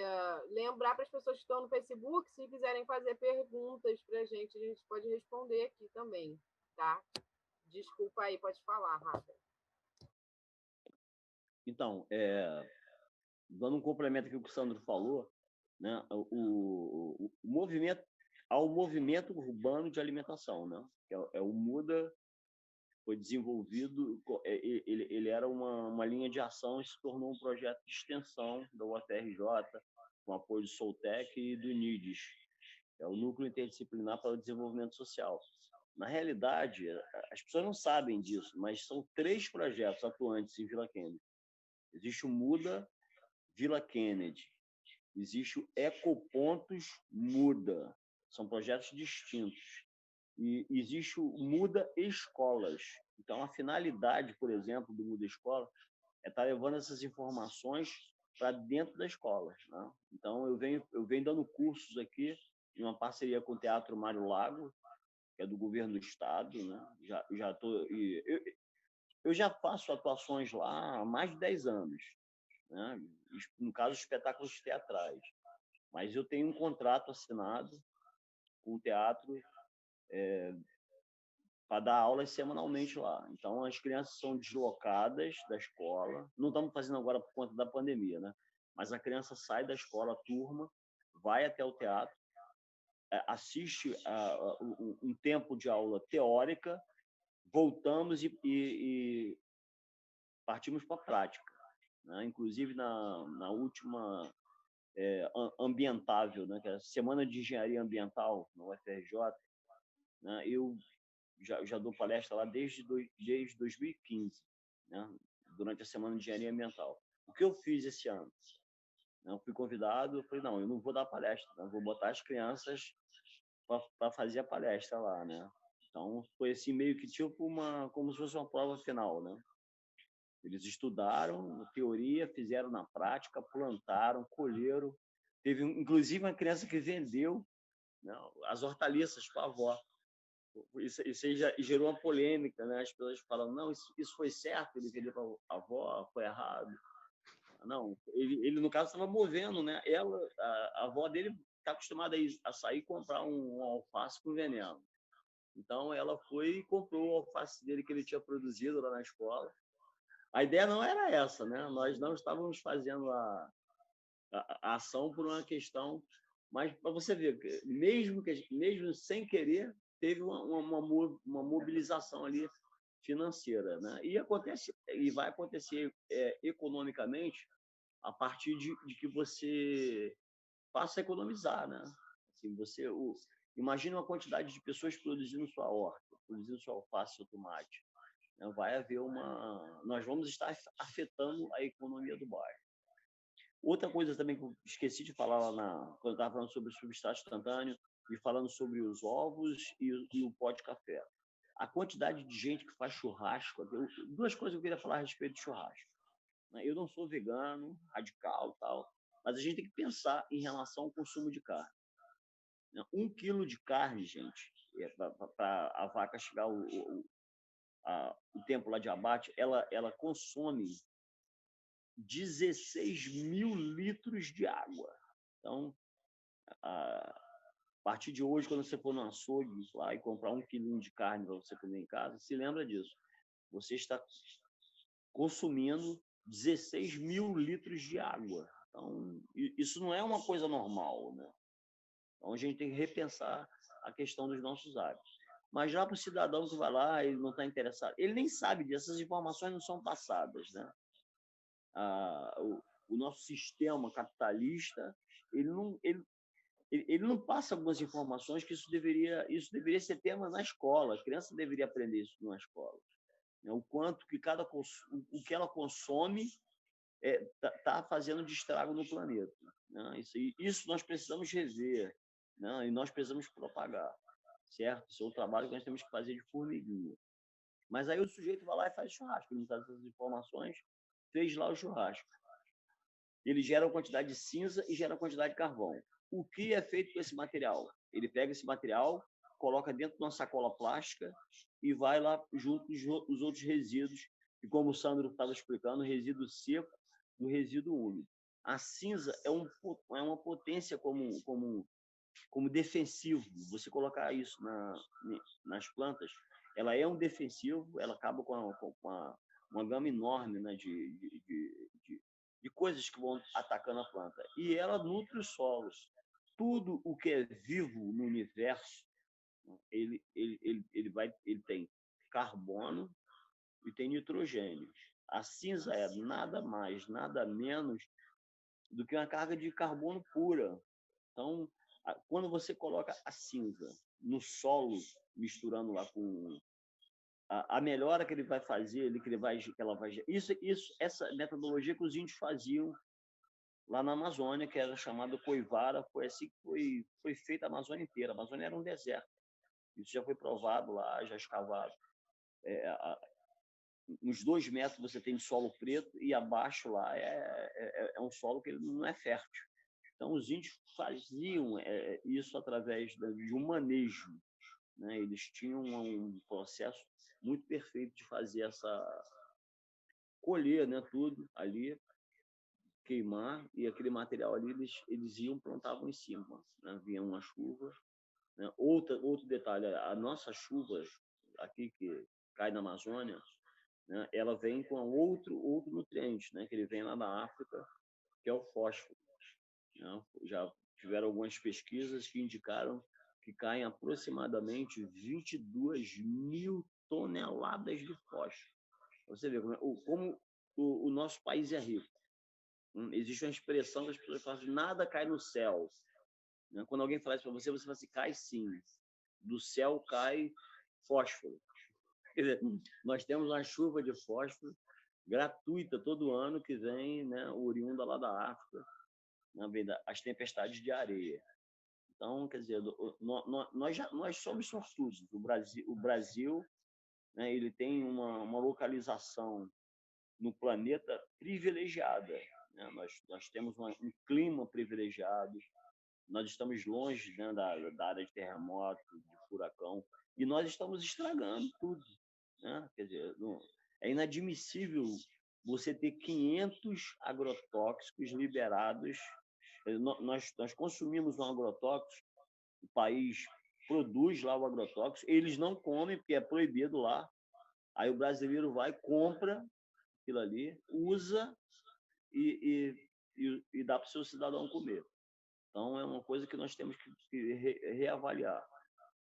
lembrar para as pessoas que estão no Facebook, se quiserem fazer perguntas para a gente pode responder aqui também, tá? Desculpa aí, pode falar, Rafa. Então, dando um complemento aqui ao que o Sandro falou, né, o movimento, ao movimento urbano de alimentação, né, que é o MUDA, foi desenvolvido, ele era uma linha de ação e se tornou um projeto de extensão da UFRJ, com apoio do Soltec e do NIDES, que é o Núcleo Interdisciplinar para o Desenvolvimento Social. Na realidade, as pessoas não sabem disso, mas são 3 projetos atuantes em Vila Kennedy. Existe o MUDA Vila Kennedy, existe o Ecopontos MUDA, são projetos distintos. E existe o MUDA Escolas. Então, a finalidade, por exemplo, do MUDA Escola é estar levando essas informações para dentro da escola, né? Então, eu venho dando cursos aqui, em uma parceria com o Teatro Mário Lago, que é do governo do estado, né? Eu já faço atuações lá há mais de 10 anos, né? No caso, espetáculos teatrais. Mas eu tenho um contrato assinado com o teatro para dar aulas semanalmente lá. Então, as crianças são deslocadas da escola. Não estamos fazendo agora por conta da pandemia, né? Mas a criança sai da escola, a turma, vai até o teatro, assiste um tempo de aula teórica, voltamos e partimos para a prática, né? Inclusive, na última ambientável, né? Que é a Semana de Engenharia Ambiental, na UFRJ, né? Eu já dou palestra lá desde 2015, né? Durante a Semana de Engenharia Ambiental. O que eu fiz esse ano? Eu fui convidado, eu falei, não, eu não vou dar palestra, eu vou botar as crianças para fazer a palestra lá, né? Então, foi assim, meio que tipo como se fosse uma prova final, né? Eles estudaram teoria, fizeram na prática, plantaram, colheram. Teve, inclusive, uma criança que vendeu, né, as hortaliças para a avó. Isso aí já gerou uma polêmica, né? As pessoas falam, não, isso foi certo, ele vendeu para a avó, foi errado. Não, ele no caso, estava movendo, né? A avó dele está acostumada a sair e comprar um alface com veneno. Então, ela foi e comprou o alface dele que ele tinha produzido lá na escola. A ideia não era essa, né? Nós não estávamos fazendo a ação por uma questão, mas para você ver, mesmo sem querer, teve uma mobilização ali financeira, né? E vai acontecer economicamente a partir de que você passa a economizar, né? Assim, imagina uma quantidade de pessoas produzindo sua horta, produzindo sua alface, seu tomate. Né? Nós vamos estar afetando a economia do bairro. Outra coisa também que eu esqueci de falar quando eu estava falando sobre o substrato instantâneo e falando sobre os ovos e o pó de café. A quantidade de gente que faz churrasco. 2 coisas que eu queria falar a respeito de churrasco. Eu não sou vegano, radical tal, mas a gente tem que pensar em relação ao consumo de carne. 1 quilo de carne, gente, para a vaca chegar o tempo lá de abate, ela consome 16 mil litros de água. Então, a partir de hoje, quando você for no açougue lá e comprar 1 quilinho de carne para você comer em casa, se lembra disso. Você está consumindo 16 mil litros de água. Então, isso não é uma coisa normal, né? Então, a gente tem que repensar a questão dos nossos hábitos. Mas já para o cidadão que vai lá, ele não está interessado, ele nem sabe disso, essas informações não são passadas, né? O nosso sistema capitalista, ele não passa algumas informações que isso deveria ser tema na escola, a criança deveria aprender isso na escola. O quanto que o que ela consome está fazendo de estrago no planeta, né? Isso nós precisamos rever, né? E nós precisamos propagar, certo? Esse é o trabalho que nós temos que fazer de formiguinha. Mas aí o sujeito vai lá e faz churrasco, ele não sabe essas informações, fez lá o churrasco. Ele gera uma quantidade de cinza e gera uma quantidade de carvão. O que é feito com esse material? Ele pega esse material, coloca dentro de uma sacola plástica e vai lá junto os outros resíduos, e como o Sandro estava explicando, o resíduo seco e o resíduo úmido. A cinza é uma potência como defensivo. Você colocar isso nas plantas, ela é um defensivo, ela acaba com uma gama enorme, né, de de coisas que vão atacando a planta. E ela nutre os solos. Tudo o que é vivo no universo, ele tem carbono e tem nitrogênio. A cinza é nada mais, nada menos do que uma carga de carbono pura. Então, quando você coloca a cinza no solo, misturando lá com a melhora que ele vai fazer, essa metodologia que os índios faziam lá na Amazônia, que era chamada Coivara, foi assim que foi feita a Amazônia inteira. A Amazônia era um deserto. Isso já foi provado lá, já escavado. Uns 2 metros você tem de solo preto e abaixo lá é um solo que ele não é fértil. Então, os índios faziam isso através de um manejo, né? Eles tinham um processo muito perfeito de fazer colher, né, tudo ali, queimar, e aquele material ali eles iam, plantavam em cima, né? Vinha uma chuva, né? Outro detalhe, a nossa chuva aqui que cai na Amazônia, né, ela vem com outro nutriente, né, que ele vem lá da África, que é o fósforo, né? Já tiveram algumas pesquisas que indicaram que caem aproximadamente 22 mil toneladas de fósforo. Você vê como o nosso país é rico. Existe uma expressão que as pessoas falam assim, nada cai no céu. Quando alguém fala isso para você, você fala assim, cai sim. Do céu cai fósforo. Quer dizer, nós temos uma chuva de fósforo gratuita todo ano que vem, né, oriunda lá da África, as tempestades de areia. Então, quer dizer, nós somos sortudos. O Brasil, né, ele tem uma localização no planeta privilegiada, né? Nós temos um clima privilegiado, nós estamos longe, né, da área de terremoto, de furacão, e nós estamos estragando tudo, né? Quer dizer, é inadmissível você ter 500 agrotóxicos liberados. Nós consumimos um agrotóxico, o país produz lá o agrotóxico, eles não comem porque é proibido lá, aí o brasileiro vai, compra aquilo ali, usa e dá para o seu cidadão comer. Então, é uma coisa que nós temos que reavaliar.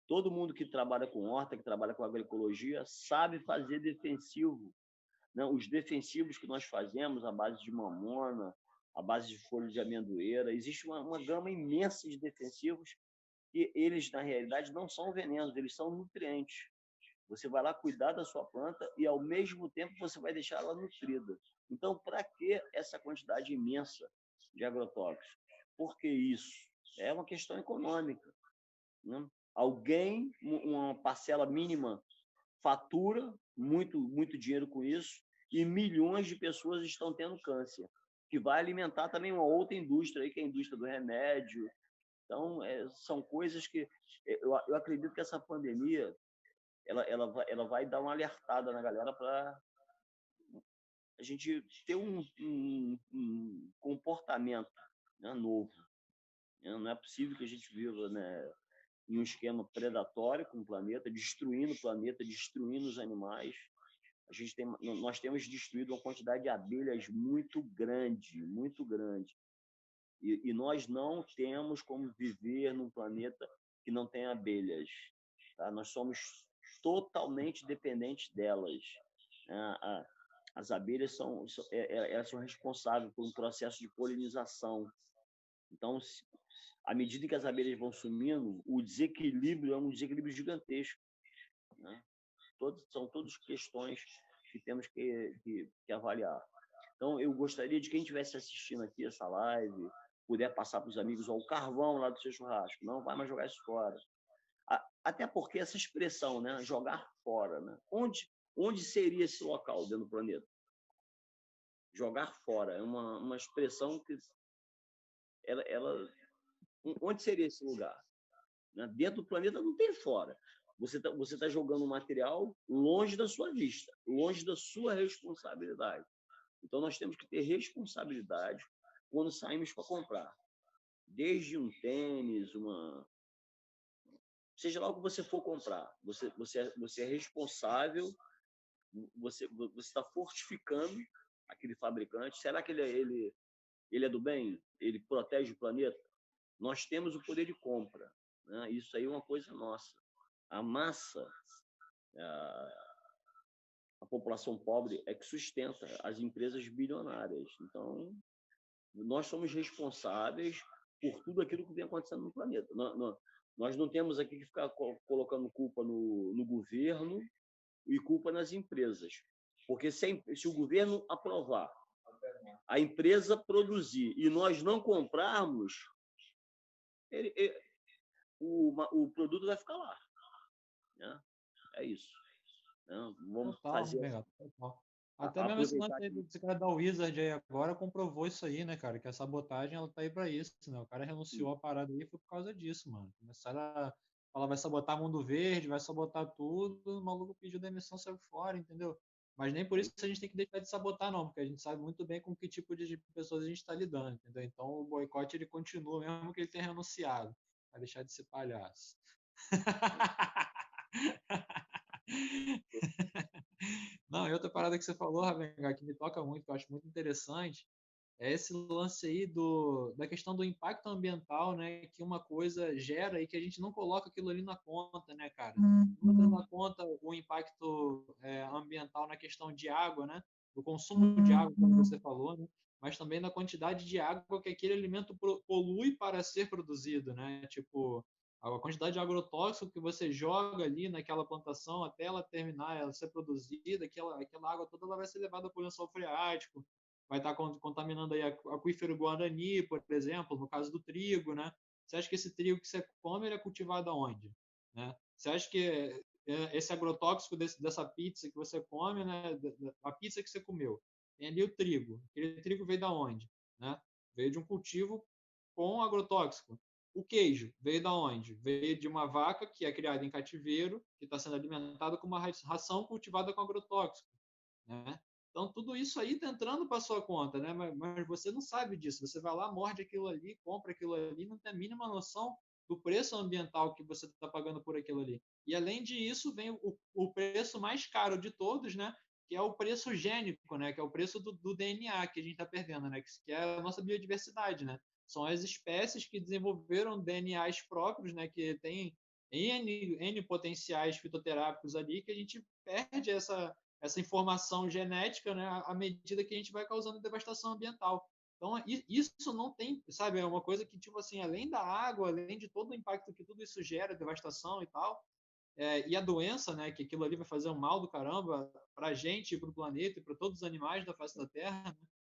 Todo mundo que trabalha com horta, que trabalha com agroecologia, sabe fazer defensivo, né? Os defensivos que nós fazemos, à base de mamona, à base de folha de amendoeira, existe uma gama imensa de defensivos que eles, na realidade, não são venenos, eles são nutrientes. Você vai lá cuidar da sua planta e, ao mesmo tempo, você vai deixar ela nutrida. Então, para que essa quantidade imensa de agrotóxicos? Por que isso? É uma questão econômica, né? Alguém, uma parcela mínima, fatura muito dinheiro com isso e milhões de pessoas estão tendo câncer, que vai alimentar também uma outra indústria, aí, que é a indústria do remédio. Então, são coisas que... Eu acredito que essa pandemia ela vai dar uma alertada na galera para a gente ter um comportamento, né, novo. Não é possível que a gente viva, né, em um esquema predatório com o planeta, destruindo o planeta, destruindo os animais. Nós temos destruído uma quantidade de abelhas muito grande, muito grande. E nós não temos como viver num planeta que não tem abelhas. Tá? Nós somos totalmente dependentes delas. As abelhas elas são responsáveis por um processo de polinização. Então, à medida que as abelhas vão sumindo, o desequilíbrio é um desequilíbrio gigantesco, né? São todas questões que temos que avaliar. Então, eu gostaria de quem estivesse assistindo aqui essa live, puder passar para os amigos, o carvão lá do seu churrasco, não vai mais jogar isso fora. Até porque essa expressão, né, jogar fora, né? Onde seria esse local dentro do planeta? Jogar fora é uma expressão que onde seria esse lugar? Né? Dentro do planeta não tem fora. Você tá jogando um material longe da sua vista, longe da sua responsabilidade. Então, nós temos que ter responsabilidade quando saímos para comprar. Desde um tênis, seja lá o que você for comprar, você é responsável, você está fortificando aquele fabricante, será que ele é do bem? Ele protege o planeta? Nós temos o poder de compra, né? Isso aí é uma coisa nossa. A massa, a população pobre é que sustenta as empresas bilionárias. Então, nós somos responsáveis por tudo aquilo que vem acontecendo no planeta. Nós não temos aqui que ficar colocando culpa no governo e culpa nas empresas. Porque se o governo aprovar, a empresa produzir e nós não comprarmos, o produto vai ficar lá, né? É isso, né? Vamos Total, fazer. legal, total. Até mesmo esse lance aí desse cara da Wizard aí agora comprovou isso aí, né, cara? Que a sabotagem, ela tá aí pra isso, né? O cara renunciou a parada aí foi por causa disso, mano. Começaram a falar, vai sabotar Mundo Verde, vai sabotar tudo, o maluco pediu demissão, saiu fora, entendeu? Mas nem por isso a gente tem que deixar de sabotar, não, porque a gente sabe muito bem com que tipo de pessoas a gente está lidando, entendeu? Então o boicote, ele continua, mesmo que ele tenha renunciado, vai deixar de ser palhaço. Não, e outra parada que você falou, Ravengar, que me toca muito, que eu acho muito interessante, é esse lance aí da questão do impacto ambiental, né, que uma coisa gera e que a gente não coloca aquilo ali na conta, né, cara? Não tem na conta o impacto ambiental na questão de água, né, do consumo de água, como você falou, né, mas também na quantidade de água que aquele alimento polui para ser produzido, né, tipo, a quantidade de agrotóxico que você joga ali naquela plantação até ela terminar, ela ser produzida, aquela água toda ela vai ser levada por lençol freático, vai estar contaminando aí aquífero Guarani, por exemplo, no caso do trigo, né? Você acha que esse trigo que você come ele é cultivado aonde? Né? Você acha que esse agrotóxico dessa pizza que você come, né? A pizza que você comeu, tem ali o trigo. Aquele trigo veio da onde? Né? Veio de um cultivo com agrotóxico. O queijo veio da onde? Veio de uma vaca que é criada em cativeiro, que está sendo alimentada com uma ração cultivada com agrotóxico, né? Então, tudo isso aí está entrando para a sua conta, né? Mas você não sabe disso. Você vai lá, morde aquilo ali, compra aquilo ali, não tem a mínima noção do preço ambiental que você está pagando por aquilo ali. E, além disso, vem o preço mais caro de todos, né? Que é o preço gênico, né? Que é o preço do DNA que a gente está perdendo, né? Que é a nossa biodiversidade, né? São as espécies que desenvolveram DNAs próprios, né? Que tem N potenciais fitoterápicos ali, que a gente perde essa informação genética, né, à medida que a gente vai causando devastação ambiental. Então, isso não tem, sabe, é uma coisa que, tipo assim, além da água, além de todo o impacto que tudo isso gera, devastação e tal, e a doença, né, que aquilo ali vai fazer um mal do caramba para a gente, para o planeta e para todos os animais da face da Terra, né?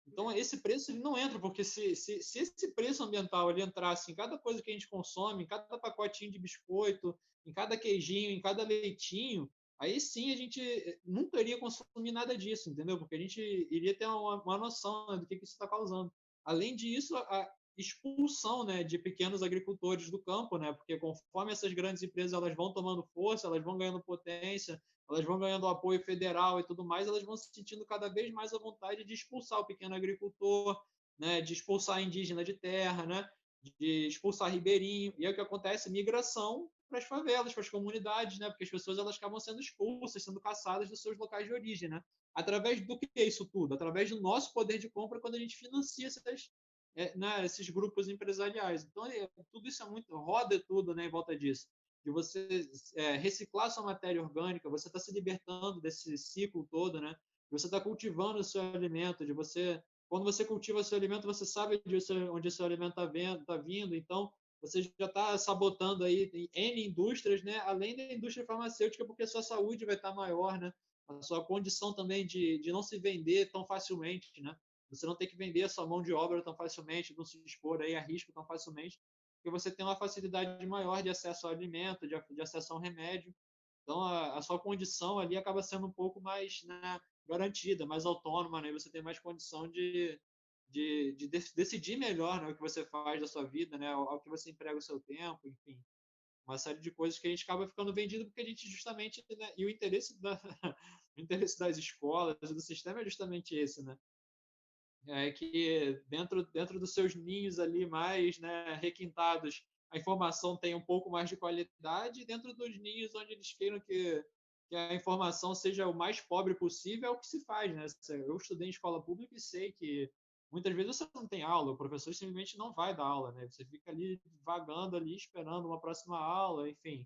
Então, esse preço ele não entra, porque se esse preço ambiental ele entrasse em cada coisa que a gente consome, em cada pacotinho de biscoito, em cada queijinho, em cada leitinho, aí sim a gente nunca iria consumir nada disso, entendeu? Porque a gente iria ter uma noção, né, do que isso está causando. Além disso, a expulsão, né, de pequenos agricultores do campo, né? Porque conforme essas grandes empresas elas vão tomando força, elas vão ganhando potência, elas vão ganhando apoio federal e tudo mais, elas vão se sentindo cada vez mais à vontade de expulsar o pequeno agricultor, né, de expulsar indígena de terra, né, de expulsar ribeirinho. E é o que acontece, migração para as favelas, para as comunidades, né, porque as pessoas elas acabam sendo expulsas, sendo caçadas dos seus locais de origem, né? Através do que é isso tudo? Através do nosso poder de compra quando a gente financia esses grupos empresariais. Então, tudo isso é muito, roda tudo, né, em volta disso. De você reciclar sua matéria orgânica, você está se libertando desse ciclo todo, né? Você está cultivando o seu alimento, quando você cultiva o seu alimento, você sabe onde o seu alimento está vindo, então você já está sabotando aí N indústrias, né? Além da indústria farmacêutica, porque a sua saúde vai estar maior, né? A sua condição também de não se vender tão facilmente, né? Você não tem que vender a sua mão de obra tão facilmente, não se expor aí a risco tão facilmente, porque você tem uma facilidade maior de acesso ao alimento, de acesso ao remédio. Então, a sua condição ali acaba sendo um pouco mais, né, garantida, mais autônoma, né? Você tem mais condição de decidir melhor, né, o que você faz da sua vida, né, ao que você emprega o seu tempo, enfim. Uma série de coisas que a gente acaba ficando vendido porque a gente justamente, né, e o interesse, o interesse das escolas, do sistema é justamente esse, né? É que dentro dos seus ninhos ali mais, né, requintados, a informação tem um pouco mais de qualidade, e dentro dos ninhos onde eles queiram que que a informação seja o mais pobre possível, é o que se faz, né? Eu estudei em escola pública e sei que muitas vezes você não tem aula, o professor simplesmente não vai dar aula, né? Você fica ali vagando ali, esperando uma próxima aula, enfim.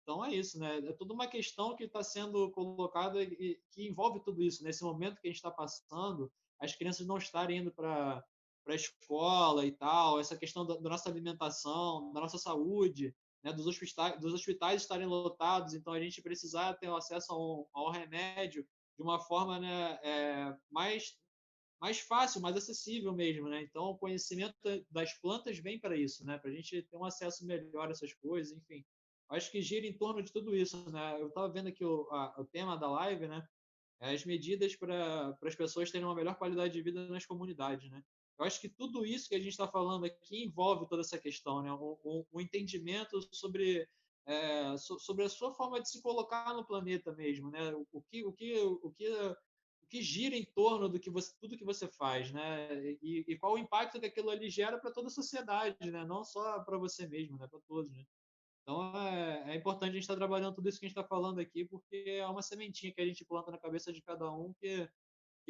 Então é isso, né? É toda uma questão que está sendo colocada e que envolve tudo isso. Nesse momento que a gente está passando, as crianças não estarem indo para a escola e tal, essa questão da nossa alimentação, da nossa saúde, né? Dos hospitais estarem lotados, então a gente precisar ter acesso ao remédio de uma forma, né, mais fácil, mais acessível mesmo, né? Então, o conhecimento das plantas vem para isso, né? Para a gente ter um acesso melhor a essas coisas, enfim. Acho que gira em torno de tudo isso, né? Eu estava vendo aqui o tema da live, né? As medidas para as pessoas terem uma melhor qualidade de vida nas comunidades, né? Eu acho que tudo isso que a gente está falando aqui envolve toda essa questão, né? O entendimento sobre a sua forma de se colocar no planeta mesmo, né? O que gira em torno do que tudo que você faz, né? E qual o impacto que aquilo ali gera para toda a sociedade, né? Não só para você mesmo, né? Para todos, né? Então é importante a gente estar trabalhando tudo isso que a gente está falando aqui, porque é uma sementinha que a gente planta na cabeça de cada um que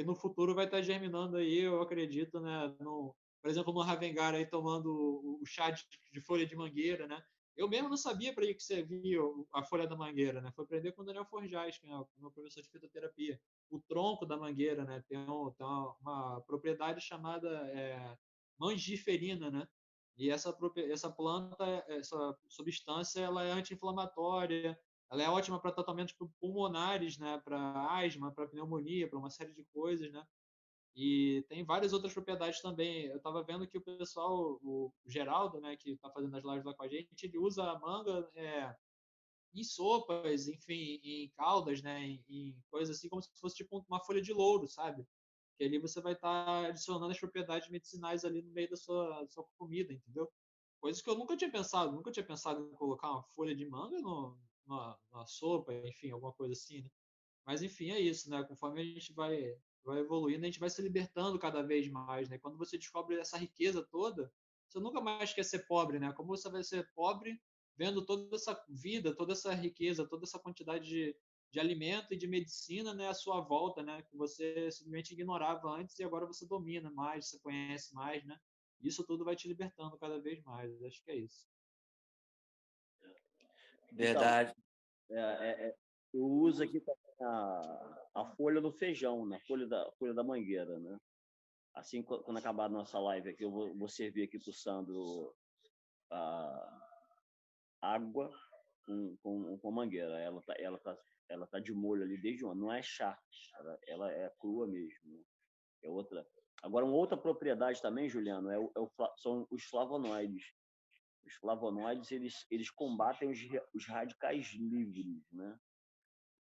no futuro vai estar germinando aí, eu acredito, né? Por exemplo, no Ravengar aí tomando o chá de folha de mangueira, né? Eu mesmo não sabia para que servia a folha da mangueira, né? Foi aprender com o Daniel Forjás, que é o meu professor de fitoterapia. O tronco da mangueira, né? Tem uma propriedade chamada mangiferina, né? E essa planta, essa substância, ela é anti-inflamatória, ela é ótima para tratamentos pulmonares, né? Para asma, para pneumonia, para uma série de coisas, né? E tem várias outras propriedades também. Eu estava vendo que o pessoal, o Geraldo, né, que está fazendo as lives lá com a gente, ele usa a manga em sopas, enfim, em caldas, né, em coisas assim, como se fosse tipo uma folha de louro, sabe? Que ali você vai estar adicionando as propriedades medicinais ali no meio da sua comida, entendeu? Coisas que eu nunca tinha pensado em colocar uma folha de manga numa sopa, enfim, alguma coisa assim, né? Mas, enfim, é isso, né? Conforme a gente vai evoluindo, a gente vai se libertando cada vez mais, né? Quando você descobre essa riqueza toda, você nunca mais quer ser pobre, né? Como você vai ser pobre vendo toda essa vida, toda essa riqueza, toda essa quantidade de alimento e de medicina, né, à sua volta, né? Que você simplesmente ignorava antes e agora você domina mais, você conhece mais, né? Isso tudo vai te libertando cada vez mais. Acho que é isso. Então, Verdade. eu uso aqui também a folha do feijão, né? Folha da mangueira, né? Assim, quando acabar a nossa live aqui, eu vou servir aqui para o Sandro a água com mangueira. Ela tá de molho ali desde ontem. Não é chá, ela é crua mesmo, né? É outra. Agora, uma outra propriedade também, Juliano, são os flavonoides. Os flavonoides, eles combatem os radicais livres, né?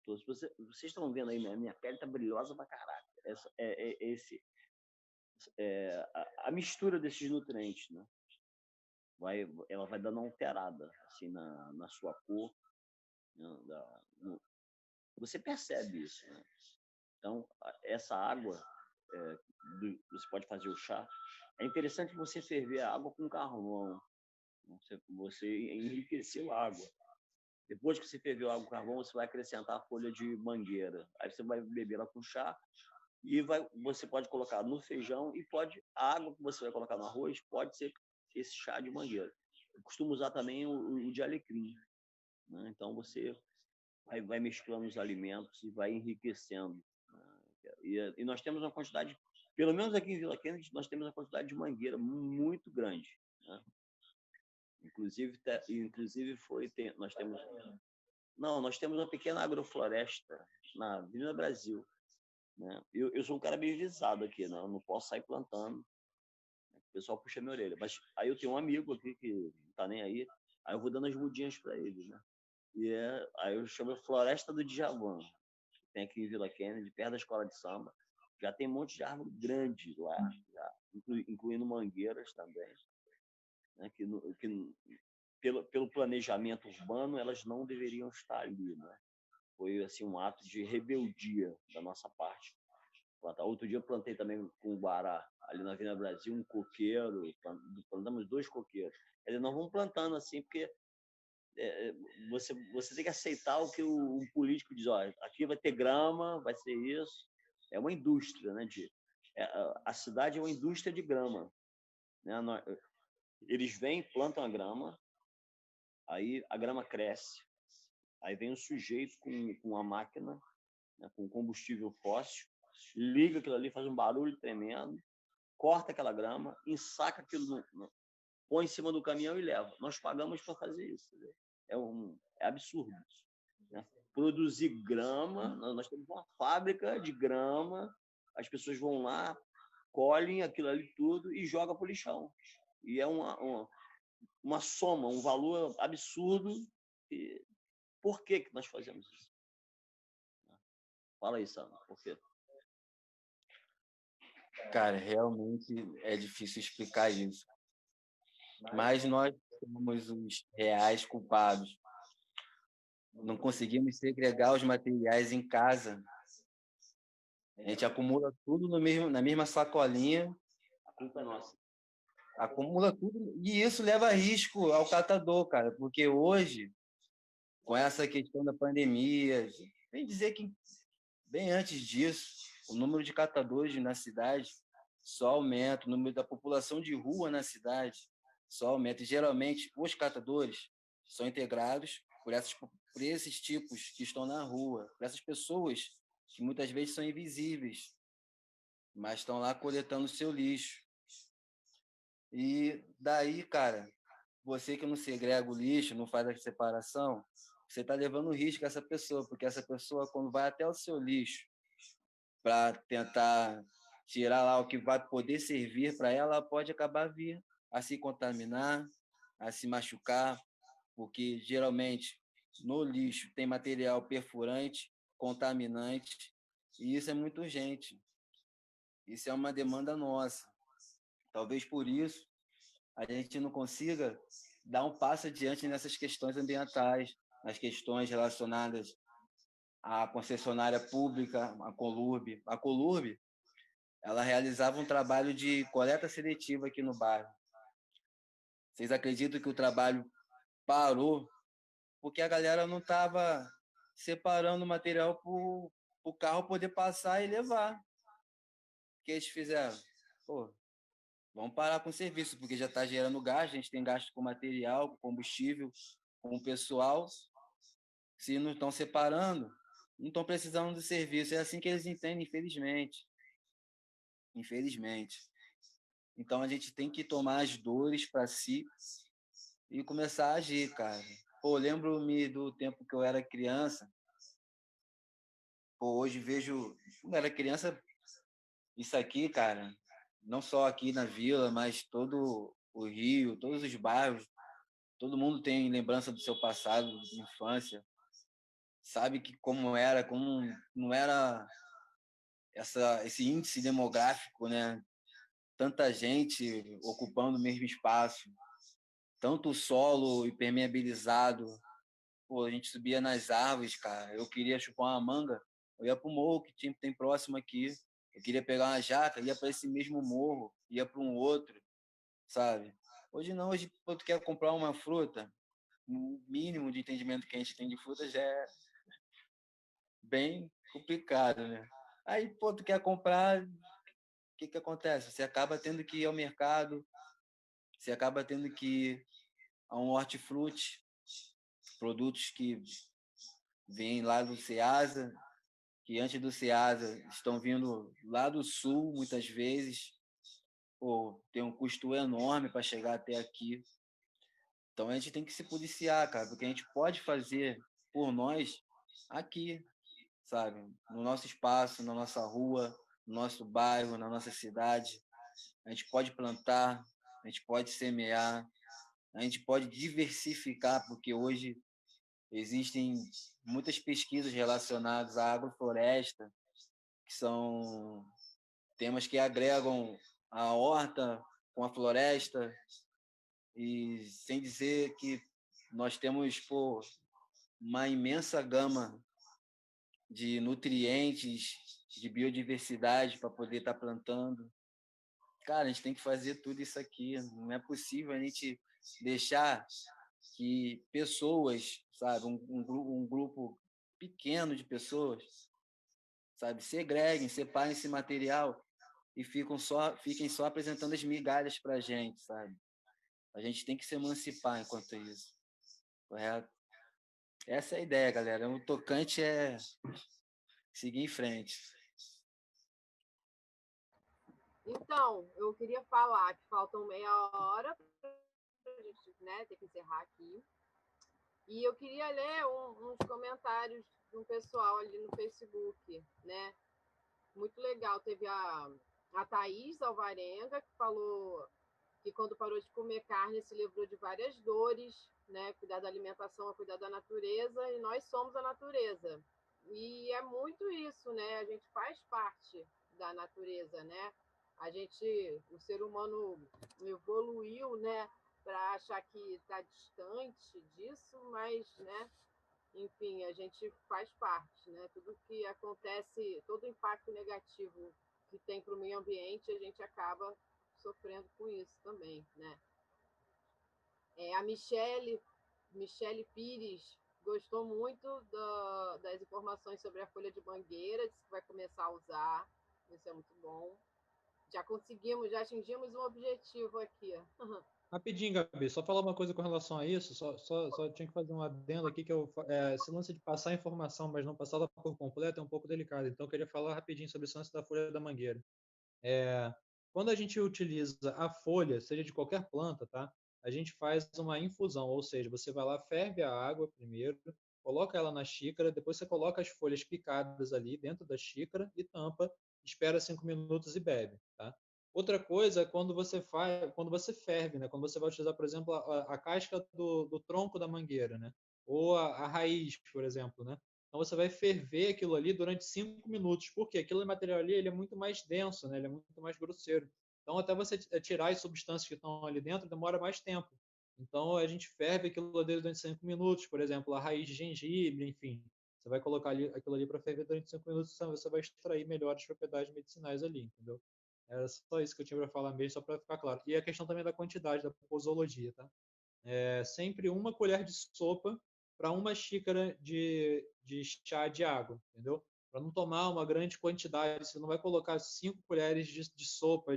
Então, se vocês estão vendo aí, minha pele tá brilhosa pra caraca. A mistura desses nutrientes, né? Ela vai dando uma alterada assim, na sua cor. Né? Você percebe isso, né? Então, essa água, você pode fazer o chá. É interessante você ferver a água com carvão. Você enriqueceu a água. Depois que você ferveu a água com carvão, você vai acrescentar a folha de mangueira. Aí você vai beber ela com chá e você pode colocar no feijão e a água que você vai colocar no arroz pode ser esse chá de mangueira. Eu costumo usar também o de alecrim, né? Então você vai mesclando os alimentos e vai enriquecendo, né? E nós temos uma quantidade, pelo menos aqui em Vila Kennedy, nós temos uma quantidade de mangueira muito grande, né? Inclusive nós temos uma pequena agrofloresta na Avenida Brasil, né? Eu sou um cara meio visado aqui, né? Eu não posso sair plantando, o pessoal puxa minha orelha. Mas aí eu tenho um amigo aqui que não tá nem aí eu vou dando as mudinhas para ele, né? Aí eu chamo Floresta do Djavan, que tem aqui em Vila Kennedy, perto da escola de samba. Já tem um monte de árvore grande lá, incluindo mangueiras também, né? Que pelo planejamento urbano elas não deveriam estar ali, né? Foi assim um ato de rebeldia da nossa parte. Outro dia eu plantei também com o Guará, ali na Avenida Brasil, um coqueiro, plantamos 2 coqueiros. Nós vamos plantando assim, porque você tem que aceitar o que o político diz. Olha, aqui vai ter grama, vai ser isso. É uma indústria, né? A cidade é uma indústria de grama, né? Eles vêm, plantam a grama, aí a grama cresce, aí vem um sujeito com uma máquina, né, com combustível fóssil, liga aquilo ali, faz um barulho tremendo, corta aquela grama, ensaca aquilo, põe em cima do caminhão e leva. Nós pagamos para fazer isso. Entendeu? É absurdo. Né? Produzir grama, nós temos uma fábrica de grama, as pessoas vão lá, colhem aquilo ali tudo e jogam para o lixão. E é uma soma, um valor absurdo. E por que nós fazemos isso? Fala aí, Sandro, por quê? Cara, realmente é difícil explicar isso. Mas nós somos os reais culpados. Não conseguimos segregar os materiais em casa. A gente acumula tudo na mesma sacolinha. A culpa é nossa. Acumula tudo. E isso leva risco ao catador, cara. Porque hoje, com essa questão da pandemia, vem dizer que, bem antes disso, o número de catadores na cidade só aumenta, o número da população de rua na cidade só aumenta. E, geralmente, os catadores são integrados por esses tipos que estão na rua, por essas pessoas que muitas vezes são invisíveis, mas estão lá coletando o seu lixo. E daí, cara, você que não segrega o lixo, não faz a separação, você está levando risco a essa pessoa, porque essa pessoa, quando vai até o seu lixo para tentar tirar lá o que vai poder servir para ela, ela pode acabar vir a se contaminar, a se machucar, porque geralmente no lixo tem material perfurante, contaminante, e isso é muito urgente. Isso é uma demanda nossa. Talvez por isso a gente não consiga dar um passo adiante nessas questões ambientais, nas questões relacionadas à concessionária pública, à Colurb. A Colurb, ela realizava um trabalho de coleta seletiva aqui no bairro. Vocês acreditam que o trabalho parou porque a galera não estava separando o material para o carro poder passar e levar? O que eles fizeram? Pô, vamos parar com o serviço, porque já está gerando gasto, a gente tem gasto com material, com combustível, com o pessoal. Se não estão separando, não estão precisando do serviço. É assim que eles entendem, infelizmente. Infelizmente. Então a gente tem que tomar as dores para si e começar a agir, cara. Pô, lembro-me do tempo que eu era criança. Pô, hoje vejo, quando eu era criança, isso aqui, cara, não só aqui na vila, mas todo o Rio, todos os bairros, todo mundo tem lembrança do seu passado, de infância, sabe que como não era esse índice demográfico, né? Tanta gente ocupando o mesmo espaço, tanto o solo impermeabilizado. Pô, a gente subia nas árvores, cara. Eu queria chupar uma manga, eu ia pro morro que tem próximo aqui. Eu queria pegar uma jaca, ia para esse mesmo morro, ia para um outro, sabe? Hoje não, hoje pô, tu quer comprar uma fruta, o mínimo de entendimento que a gente tem de fruta já é bem complicado, né? Aí, pô, tu quer comprar, o que acontece? Você acaba tendo que ir ao mercado, você acaba tendo que ir a um hortifruti, produtos que vêm lá do Ceasa, que antes do Ceasa estão vindo lá do sul, muitas vezes. Pô, tem um custo enorme para chegar até aqui. Então a gente tem que se policiar, cara, porque a gente pode fazer por nós aqui, sabe? No nosso espaço, na nossa rua, no nosso bairro, na nossa cidade. A gente pode plantar, a gente pode semear, a gente pode diversificar, porque hoje existem muitas pesquisas relacionadas à agrofloresta, que são temas que agregam a horta com a floresta, e sem dizer que nós temos pô, uma imensa gama de nutrientes, de biodiversidade para poder estar plantando. Cara, a gente tem que fazer tudo isso aqui. Não é possível a gente deixar que pessoas, sabe, um grupo pequeno de pessoas, sabe, segreguem, separem esse material e fiquem só apresentando as migalhas para a gente, sabe? A gente tem que se emancipar enquanto isso, correto? Essa é a ideia, galera. O tocante é seguir em frente. Então, eu queria falar que faltam meia hora para a gente, né, ter que encerrar aqui. E eu queria ler uns comentários de um pessoal ali no Facebook, né? Muito legal. Teve a Thaís Alvarenga, que falou que quando parou de comer carne se livrou de várias dores, né? Cuidar da alimentação é cuidar da natureza, e nós somos a natureza. E é muito isso, né? A gente faz parte da natureza, né? O ser humano evoluiu, né? Para achar que está distante disso, mas, né? Enfim, a gente faz parte, né? Tudo que acontece, todo impacto negativo que tem para o meio ambiente, a gente acaba sofrendo com isso também, né? A Michele Pires gostou muito das informações sobre a folha de mangueira, disse que vai começar a usar, isso é muito bom. Já atingimos um objetivo aqui. Rapidinho, Gabi, só falar uma coisa com relação a isso, só tinha que fazer um adendo aqui, que esse lance de passar informação, mas não passá-la por completo, é um pouco delicado. Então, eu queria falar rapidinho sobre esse lance da folha da mangueira. Quando a gente utiliza a folha, seja de qualquer planta, tá? A gente faz uma infusão, ou seja, você vai lá, ferve a água primeiro, coloca ela na xícara, depois você coloca as folhas picadas ali dentro da xícara e tampa, espera 5 minutos e bebe, tá? Outra coisa é quando você ferve, né? Quando você vai utilizar, por exemplo, a casca do tronco da mangueira, né? Ou a raiz, por exemplo, né? Então você vai ferver aquilo ali durante 5 minutos, porque aquele material ali ele é muito mais denso, né? Ele é muito mais grosseiro. Então até você tirar as substâncias que estão ali dentro demora mais tempo. Então a gente ferve aquilo ali durante 5 minutos, por exemplo, a raiz de gengibre, enfim. Você vai colocar aquilo ali para ferver durante 5 minutos, então você vai extrair melhor as propriedades medicinais ali, entendeu? Era só isso que eu tinha para falar mesmo, só para ficar claro. E a questão também da quantidade, da posologia, tá? Sempre uma colher de sopa para uma xícara de chá de água, entendeu? Para não tomar uma grande quantidade, você não vai colocar 5 colheres de sopa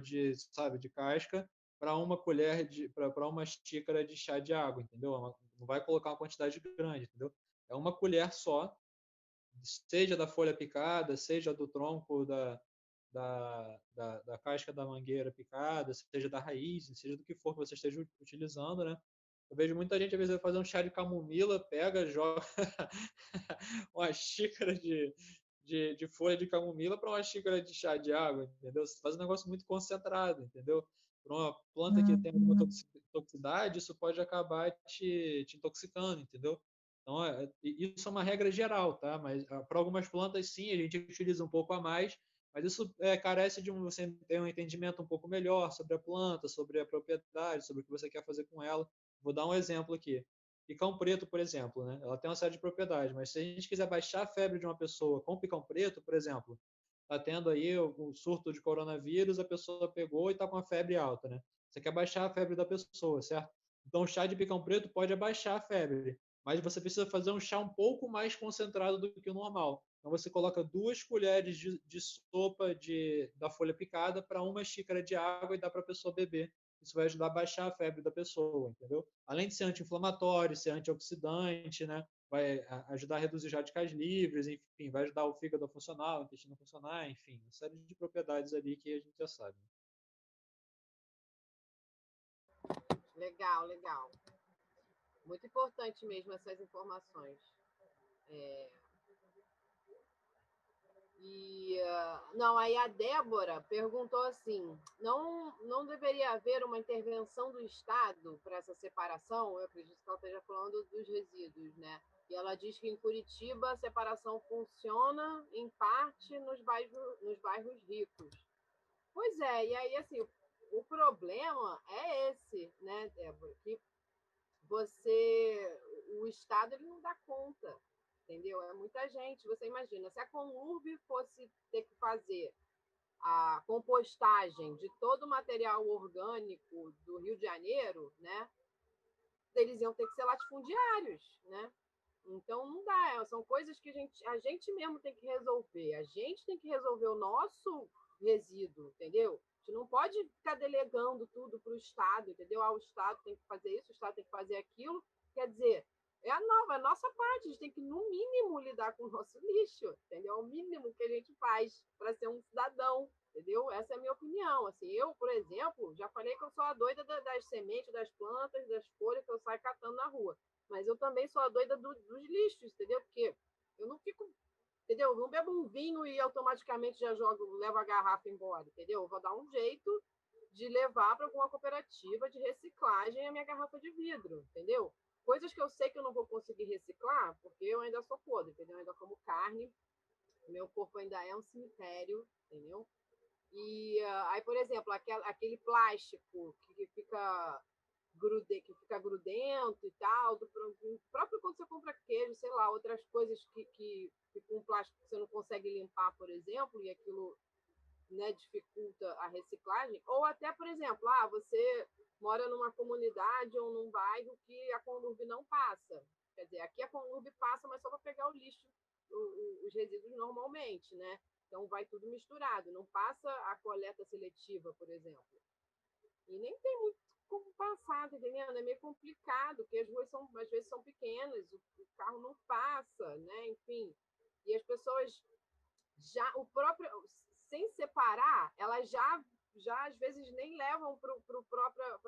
sabe, de casca para uma colher para uma xícara de chá de água, entendeu? Não vai colocar uma quantidade grande, entendeu? É uma colher só, seja da folha picada, seja do tronco da casca da mangueira picada, seja da raiz, seja do que for que você esteja utilizando, né? Eu vejo muita gente, às vezes, vai fazer um chá de camomila, pega, joga uma xícara de folha de camomila para uma xícara de chá de água, entendeu? Você faz um negócio muito concentrado, entendeu? Para uma planta que tem alguma toxicidade, isso pode acabar te intoxicando, entendeu? Então, isso é uma regra geral, tá? Mas para algumas plantas, sim, a gente utiliza um pouco a mais, mas isso carece de você ter um entendimento um pouco melhor sobre a planta, sobre a propriedade, sobre o que você quer fazer com ela. Vou dar um exemplo aqui. Picão preto, por exemplo, né? Ela tem uma série de propriedades, mas se a gente quiser baixar a febre de uma pessoa com picão preto, por exemplo, está tendo aí o surto de coronavírus, a pessoa pegou e está com a febre alta, né? Você quer baixar a febre da pessoa, certo? Então, o chá de picão preto pode abaixar a febre, mas você precisa fazer um chá um pouco mais concentrado do que o normal. Então, você coloca 2 colheres de sopa da folha picada para uma xícara de água e dá para a pessoa beber. Isso vai ajudar a baixar a febre da pessoa, entendeu? Além de ser anti-inflamatório, ser antioxidante, né? Vai ajudar a reduzir os radicais livres, enfim, vai ajudar o fígado a funcionar, o intestino a funcionar, enfim, uma série de propriedades ali que a gente já sabe. Legal, legal. Muito importante mesmo essas informações. Não, aí a Débora perguntou assim: não deveria haver uma intervenção do Estado para essa separação? Eu acredito que ela esteja falando dos resíduos, né? E ela diz que em Curitiba a separação funciona, em parte, nos bairros ricos. Pois é, e aí, assim, o problema é esse, né, Débora? Que o Estado ele não dá conta, entendeu? É muita gente. Você imagina, se a Conurb fosse ter que fazer a compostagem de todo o material orgânico do Rio de Janeiro, né? eles iam ter que ser latifundiários, né? Então não dá, são coisas que a gente mesmo tem que resolver. A gente tem que resolver o nosso resíduo, entendeu? A gente não pode ficar delegando tudo para o Estado, entendeu? O Estado tem que fazer isso, o Estado tem que fazer aquilo. Quer dizer, é a nossa parte, a gente tem que, no mínimo, lidar com o nosso lixo, entendeu? É o mínimo que a gente faz para ser um cidadão, entendeu? Essa é a minha opinião. Assim, eu, por exemplo, já falei que eu sou a doida das sementes, das plantas, das folhas que eu saio catando na rua. Mas eu também sou a doida dos lixos, entendeu? Porque eu não fico, entendeu? Eu não bebo um vinho e automaticamente já levo a garrafa embora, entendeu? Eu vou dar um jeito de levar para alguma cooperativa de reciclagem a minha garrafa de vidro, entendeu? Coisas que eu sei que eu não vou conseguir reciclar, porque eu ainda sou podre, entendeu? Eu ainda como carne, meu corpo ainda é um cemitério, entendeu? E aí, por exemplo, aquele plástico que fica grudento e tal, próprio quando você compra queijo, sei lá, outras coisas que com plástico que você não consegue limpar, por exemplo, e aquilo, né, dificulta a reciclagem, ou até, por exemplo, você mora numa comunidade ou num bairro que a Conurb não passa. Quer dizer, aqui a Conurb passa, mas só para pegar o lixo, os resíduos normalmente, né? Então vai tudo misturado, não passa a coleta seletiva, por exemplo. E nem tem muito como passar, tá entendendo? É meio complicado, porque as ruas às vezes são pequenas, o carro não passa, né? Enfim. E as pessoas sem separar, elas já às vezes nem levam para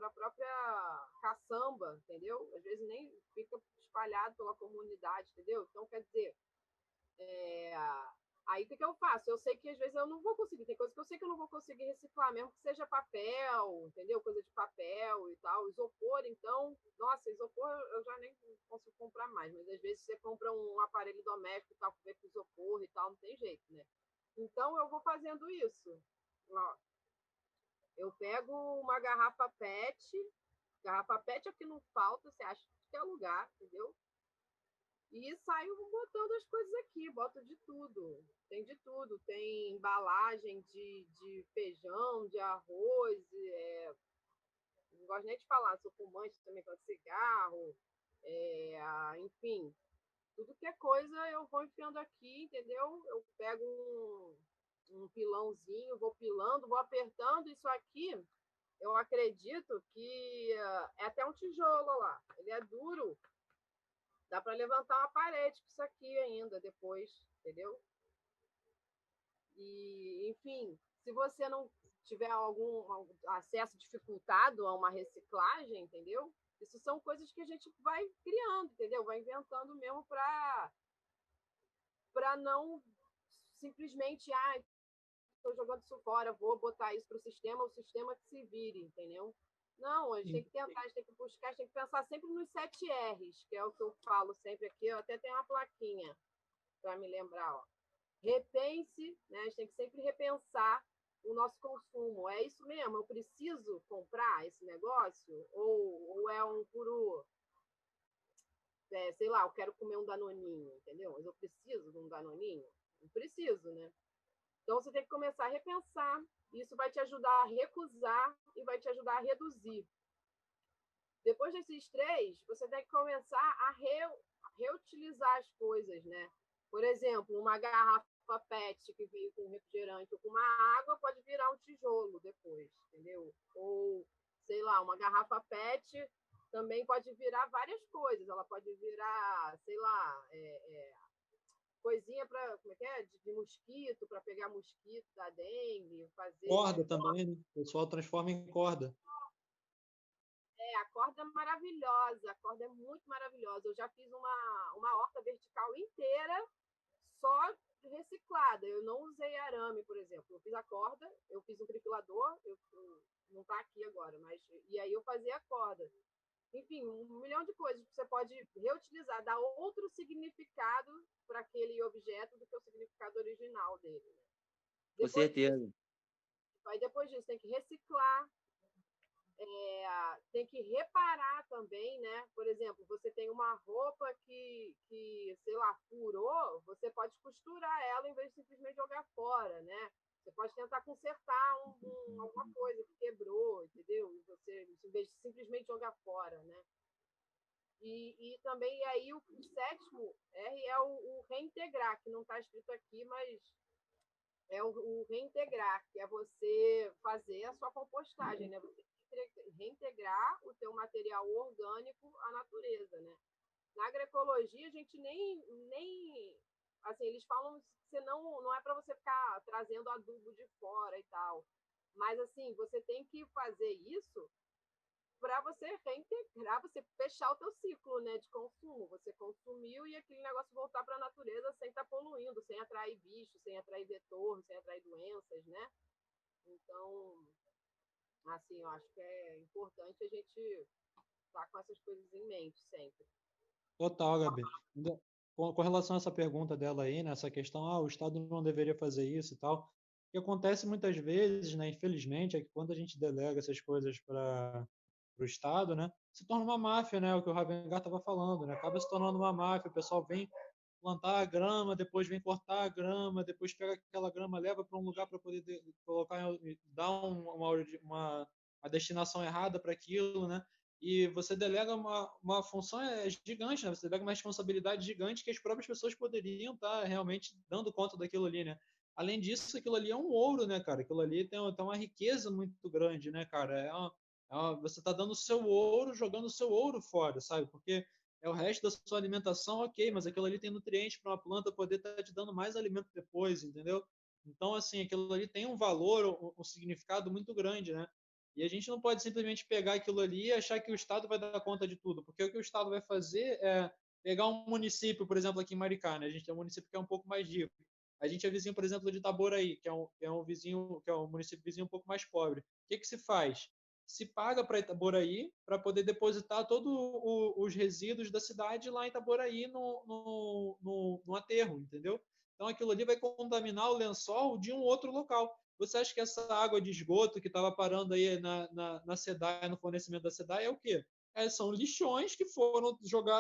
a própria caçamba, entendeu? Às vezes nem fica espalhado pela comunidade, entendeu? Então, quer dizer, aí o que eu faço? Eu sei que às vezes eu não vou conseguir, tem coisa que eu sei que eu não vou conseguir reciclar, mesmo que seja papel, entendeu? Coisa de papel e tal. Isopor, então, nossa, isopor eu já nem consigo comprar mais, mas às vezes você compra um aparelho doméstico e tal, que vem com isopor e tal, não tem jeito, né? Então eu vou fazendo isso. Ó, eu pego uma garrafa PET é o que não falta, você acha que é lugar, entendeu? E saio botando as coisas aqui, boto de tudo. Tem de tudo. Tem embalagem de feijão, de arroz. Não gosto nem de falar, sou fumante também com cigarro. Enfim, tudo que é coisa eu vou enfiando aqui, entendeu? Eu pego um pilãozinho, vou pilando, vou apertando. Isso aqui, eu acredito que é até um tijolo lá. Ele é duro. Dá para levantar uma parede com isso aqui ainda depois, entendeu? E, enfim, se você não tiver algum acesso dificultado a uma reciclagem, entendeu? Isso são coisas que a gente vai criando, entendeu? Vai inventando mesmo para não simplesmente, estou jogando isso fora, vou botar isso para o sistema que se vire, entendeu? Não, a gente tem que tentar, a gente tem que buscar, a gente tem que pensar sempre nos 7 R's, que é o que eu falo sempre aqui. Eu até tenho uma plaquinha para me lembrar. Ó. Repense, né? A gente tem que sempre repensar o nosso consumo. É isso mesmo? Eu preciso comprar esse negócio? Ou é um puro... sei lá, eu quero comer um danoninho, entendeu? Mas eu preciso de um danoninho? Não preciso, né? Então, você tem que começar a repensar. Isso vai te ajudar a recusar e vai te ajudar a reduzir. Depois desses 3, você tem que começar a reutilizar as coisas, né? Por exemplo, uma garrafa PET que veio com refrigerante ou com uma água pode virar um tijolo depois, entendeu? Ou, sei lá, uma garrafa PET também pode virar várias coisas. Ela pode virar, sei lá, coisinha para, como é que é? De mosquito, para pegar mosquito da dengue, fazer... Corda também, né? O pessoal transforma em corda. A corda é maravilhosa, a corda é muito maravilhosa. Eu já fiz uma horta vertical inteira só reciclada. Eu não usei arame, por exemplo. Eu fiz a corda, eu fiz um trifilador, não está aqui agora, mas e aí eu fazia a corda. Enfim, 1 milhão de coisas que você pode reutilizar, dar outro significado para aquele objeto do que o significado original dele. Né? Com certeza. Aí depois disso, tem que reciclar, tem que reparar também, né? Por exemplo, você tem uma roupa que, sei lá, furou, você pode costurar ela em vez de simplesmente jogar fora, né? Você pode tentar consertar alguma coisa que quebrou, entendeu? Você, em vez de simplesmente jogar fora, né? E também aí o sétimo R é o reintegrar, que não está escrito aqui, mas é o reintegrar, que é você fazer a sua compostagem, né? Você reintegrar o teu material orgânico à natureza, né? Na agroecologia, a gente nem assim, eles falam que não é para você ficar trazendo adubo de fora e tal. Mas assim, você tem que fazer isso para você reintegrar, você fechar o teu ciclo, né, de consumo. Você consumiu e aquele negócio voltar para a natureza sem estar poluindo, sem atrair bicho, sem atrair vetor, sem atrair doenças, né? Então, assim, eu acho que é importante a gente estar com essas coisas em mente sempre. Total, Gabi. Com relação a essa pergunta dela aí, né, essa questão, o Estado não deveria fazer isso e tal, o que acontece muitas vezes, né, infelizmente, é que quando a gente delega essas coisas para o Estado, né, se torna uma máfia, né, o que o Ravengar estava falando, né, acaba se tornando uma máfia, o pessoal vem plantar a grama, depois vem cortar a grama, depois pega aquela grama, leva para um lugar para poder colocar, dar uma destinação errada para aquilo, né? E você delega uma função gigante, né? Você delega uma responsabilidade gigante que as próprias pessoas poderiam estar realmente dando conta daquilo ali, né? Além disso, aquilo ali é um ouro, né, cara? Aquilo ali tem uma riqueza muito grande, né, cara? Você está dando o seu ouro, jogando o seu ouro fora, sabe? Porque é o resto da sua alimentação, ok, mas aquilo ali tem nutrientes para uma planta poder estar te dando mais alimento depois, entendeu? Então, assim, aquilo ali tem um valor, um significado muito grande, né? E a gente não pode simplesmente pegar aquilo ali e achar que o Estado vai dar conta de tudo, porque o que o Estado vai fazer é pegar um município, por exemplo, aqui em Maricá, né? A gente tem um município que é um pouco mais rico. A gente é vizinho, por exemplo, de Itaboraí, que é um vizinho, que é um município vizinho um pouco mais pobre. O que se faz? Se paga para Itaboraí para poder depositar todos os resíduos da cidade lá em Itaboraí no aterro, entendeu? Então aquilo ali vai contaminar o lençol de um outro local. Você acha que essa água de esgoto que estava parando aí na SEDAI, no fornecimento da SEDAI, é o quê? São lixões que foram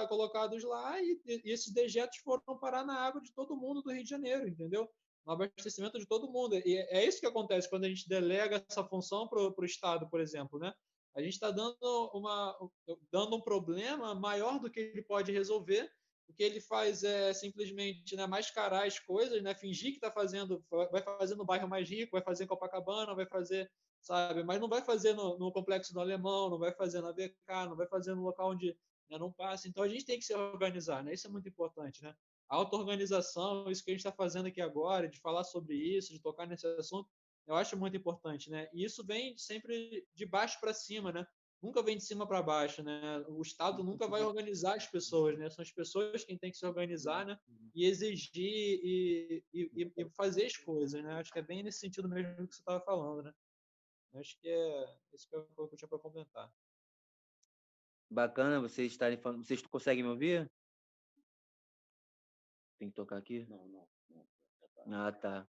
colocados lá e esses dejetos foram parar na água de todo mundo do Rio de Janeiro, entendeu? No abastecimento de todo mundo. E é isso que acontece quando a gente delega essa função para o Estado, por exemplo, né? A gente está dando um problema maior do que ele pode resolver. O que ele faz é simplesmente, né, mascarar as coisas, né, fingir que está fazendo, vai fazer no bairro mais rico, vai fazer em Copacabana, vai fazer, sabe, mas não vai fazer no Complexo do Alemão, não vai fazer na VK, não vai fazer no local onde, né, não passa. Então a gente tem que se organizar, né? Isso é muito importante, né? A auto-organização, isso que a gente está fazendo aqui agora, de falar sobre isso, de tocar nesse assunto, eu acho muito importante, né? E isso vem sempre de baixo para cima, né? Nunca vem de cima para baixo, né? O Estado nunca vai organizar as pessoas, né? São as pessoas quem tem que se organizar, né? E exigir e fazer as coisas, né? Acho que é bem nesse sentido mesmo que você estava falando, né? Acho que é isso que eu tinha para comentar. Bacana vocês estarem falando. Vocês conseguem me ouvir? Tem que tocar aqui? Não. Ah, tá.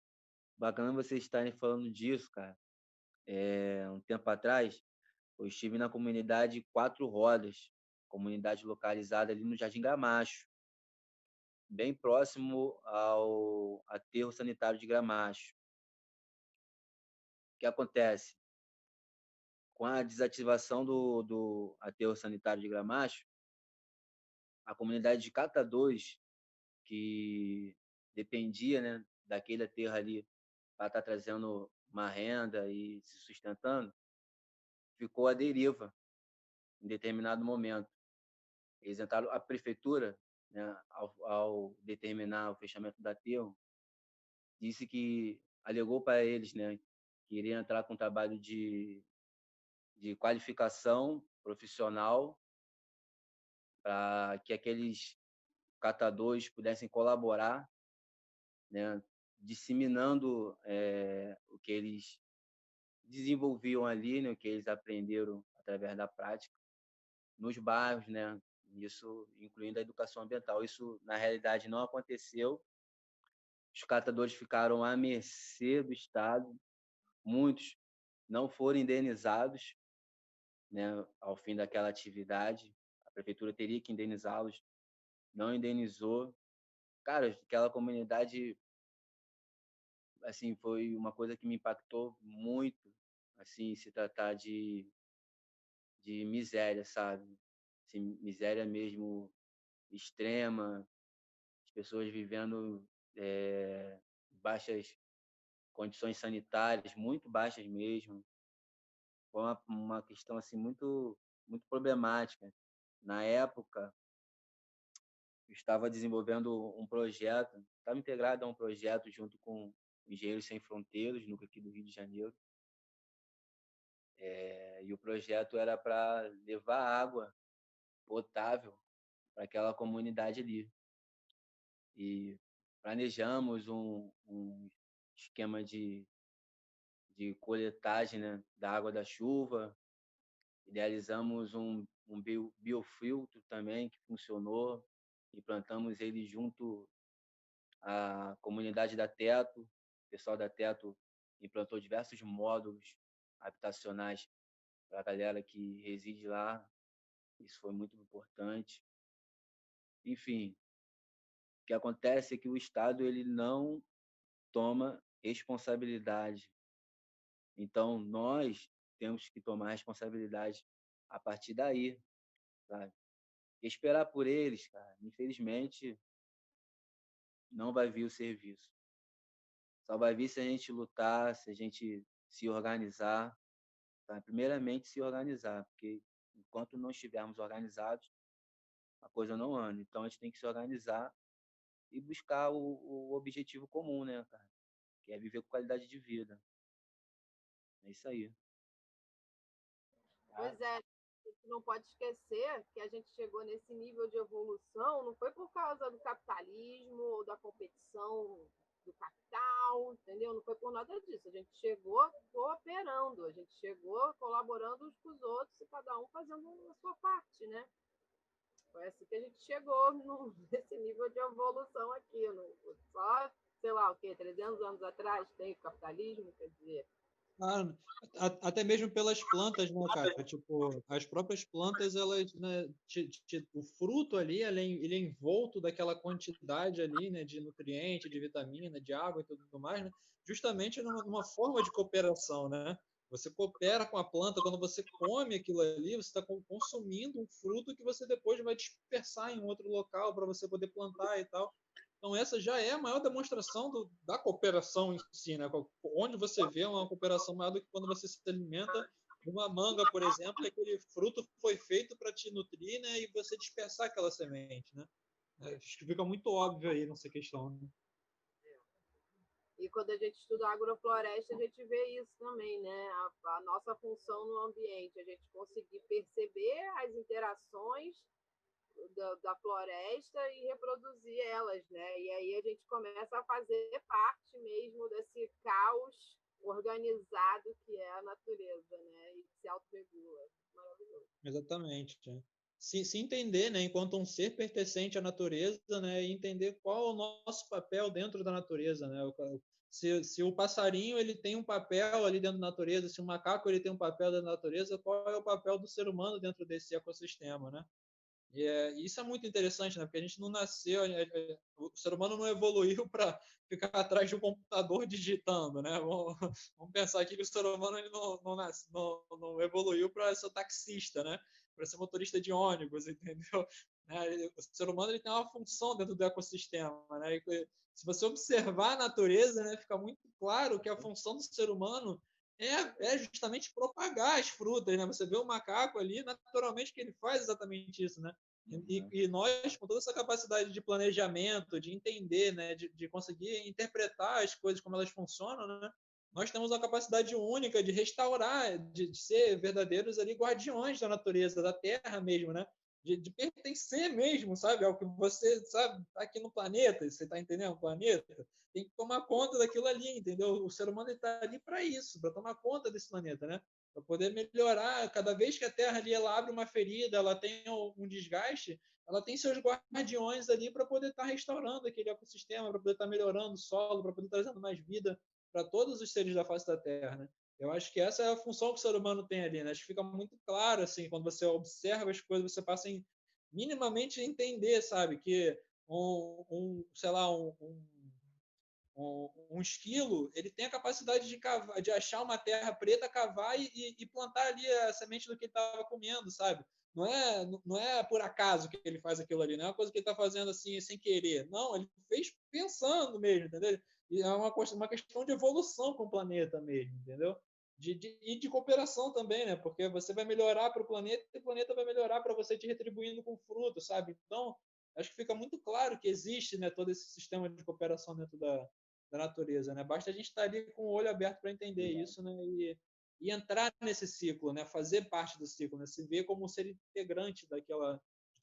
Bacana vocês estarem falando disso, cara. Um tempo atrás, eu estive na comunidade Quatro Rodas, comunidade localizada ali no Jardim Gramacho, bem próximo ao aterro sanitário de Gramacho. O que acontece? Com a desativação do aterro sanitário de Gramacho, a comunidade de catadores, que dependia, né, daquele aterro ali para estar trazendo uma renda e se sustentando, ficou à deriva em determinado momento. Eles entraram, a prefeitura, né, ao determinar o fechamento do aterro, disse que alegou para eles, né, que iria entrar com trabalho de qualificação profissional para que aqueles catadores pudessem colaborar, né, disseminando o que eles desenvolviam ali, né, o que eles aprenderam através da prática nos bairros, né, isso incluindo a educação ambiental. Isso na realidade não aconteceu. Os catadores ficaram à mercê do Estado, muitos não foram indenizados, né, ao fim daquela atividade. A prefeitura teria que indenizá-los, não indenizou. Cara, aquela comunidade, assim, foi uma coisa que me impactou muito, assim, se tratar de miséria, sabe? assim, miséria mesmo extrema, as pessoas vivendo baixas condições sanitárias, muito baixas mesmo. Foi uma questão assim muito problemática. Na época, eu estava desenvolvendo um projeto, estava integrado a um projeto junto com Engenheiros Sem Fronteiras, no aqui do Rio de Janeiro. E o projeto era para levar água potável para aquela comunidade ali. E planejamos um esquema de coletagem, né, da água da chuva, idealizamos um biofiltro também que funcionou e plantamos ele junto à comunidade da Teto. O pessoal da Teto implantou diversos módulos habitacionais para a galera que reside lá. Isso foi muito importante. Enfim, o que acontece é que o Estado ele não toma responsabilidade. Então, nós temos que tomar responsabilidade a partir daí, sabe? E esperar por eles, cara, infelizmente, não vai vir o serviço. Só vai vir se a gente lutar, se a gente se organizar. Tá? Primeiramente, se organizar, porque enquanto não estivermos organizados, a coisa não anda. Então, a gente tem que se organizar e buscar o objetivo comum, né, cara? Que é viver com qualidade de vida. É isso aí. Pois é, a gente não pode esquecer que a gente chegou nesse nível de evolução não foi por causa do capitalismo ou da competição do capital, entendeu? Não foi por nada disso. A gente chegou cooperando, a gente chegou colaborando uns com os outros e cada um fazendo a sua parte, né? Foi assim que a gente chegou nesse nível de evolução aqui. Só, sei lá, o quê? 300 anos atrás tem o capitalismo, quer dizer... Claro, até mesmo pelas plantas, né, cara? Tipo, as próprias plantas, elas, né, o fruto ali, ele é envolto daquela quantidade ali, né, de nutriente, de vitamina, de água e tudo mais, né? Justamente numa forma de cooperação, né? Você coopera com a planta, quando você come aquilo ali, você está consumindo um fruto que você depois vai dispersar em outro local para você poder plantar e tal. Então, essa já é a maior demonstração da cooperação em si, né? Onde você vê uma cooperação maior do que quando você se alimenta de uma manga, por exemplo, e aquele fruto foi feito para te nutrir, né? E você dispersar aquela semente, né? Acho que fica muito óbvio aí nessa questão, né? E quando a gente estuda agrofloresta, a gente vê isso também, né? A nossa função no ambiente, a gente conseguir perceber as interações da floresta e reproduzir elas, né? E aí a gente começa a fazer parte mesmo desse caos organizado que é a natureza, né? E que se autorregula. Maravilhoso. Exatamente. Se entender, né, enquanto um ser pertencente à natureza, né, e entender qual é o nosso papel dentro da natureza, né? Se o passarinho ele tem um papel ali dentro da natureza, se o macaco ele tem um papel dentro da natureza, qual é o papel do ser humano dentro desse ecossistema, né? Isso é muito interessante, né? Porque a gente não nasceu, o ser humano não evoluiu para ficar atrás de um computador digitando, né? Vamos pensar aqui que o ser humano ele não evoluiu para ser taxista, né? Para ser motorista de ônibus, entendeu? O ser humano ele tem uma função dentro do ecossistema, né? E se você observar a natureza, né, fica muito claro que a função do ser humano é justamente propagar as frutas, né? Você vê o macaco ali, naturalmente que ele faz exatamente isso, né? E nós, com toda essa capacidade de planejamento, de entender, né, de conseguir interpretar as coisas como elas funcionam, né, nós temos uma capacidade única de restaurar, de ser verdadeiros ali guardiões da natureza, da terra mesmo, né? De pertencer mesmo, sabe, ao que você sabe tá aqui no planeta, você está entendendo o planeta? Tem que tomar conta daquilo ali, entendeu? O ser humano está ali para isso, para tomar conta desse planeta, né? Para poder melhorar. Cada vez que a Terra ali ela abre uma ferida, ela tem um desgaste, ela tem seus guardiões ali para poder estar restaurando aquele ecossistema, para poder estar melhorando o solo, para poder estar trazendo mais vida para todos os seres da face da Terra, né? Eu acho que essa é a função que o ser humano tem ali, né? Acho que fica muito claro, assim, quando você observa as coisas, você passa em minimamente entender, sabe? Que sei lá, Um esquilo, ele tem a capacidade de achar uma terra preta, cavar e plantar ali a semente do que ele estava comendo, sabe? Não é por acaso que ele faz aquilo ali, não é uma coisa que ele está fazendo assim sem querer. Não, ele fez pensando mesmo, entendeu? E é uma questão de evolução com o planeta mesmo, entendeu? E de cooperação também, né? Porque você vai melhorar para o planeta e o planeta vai melhorar para você te retribuindo com fruto, sabe? Então, acho que fica muito claro que existe, né, todo esse sistema de cooperação dentro da natureza, né? Basta a gente estar ali com o olho aberto para entender isso, né? E entrar nesse ciclo, né? Fazer parte do ciclo, né? Se ver como um ser integrante de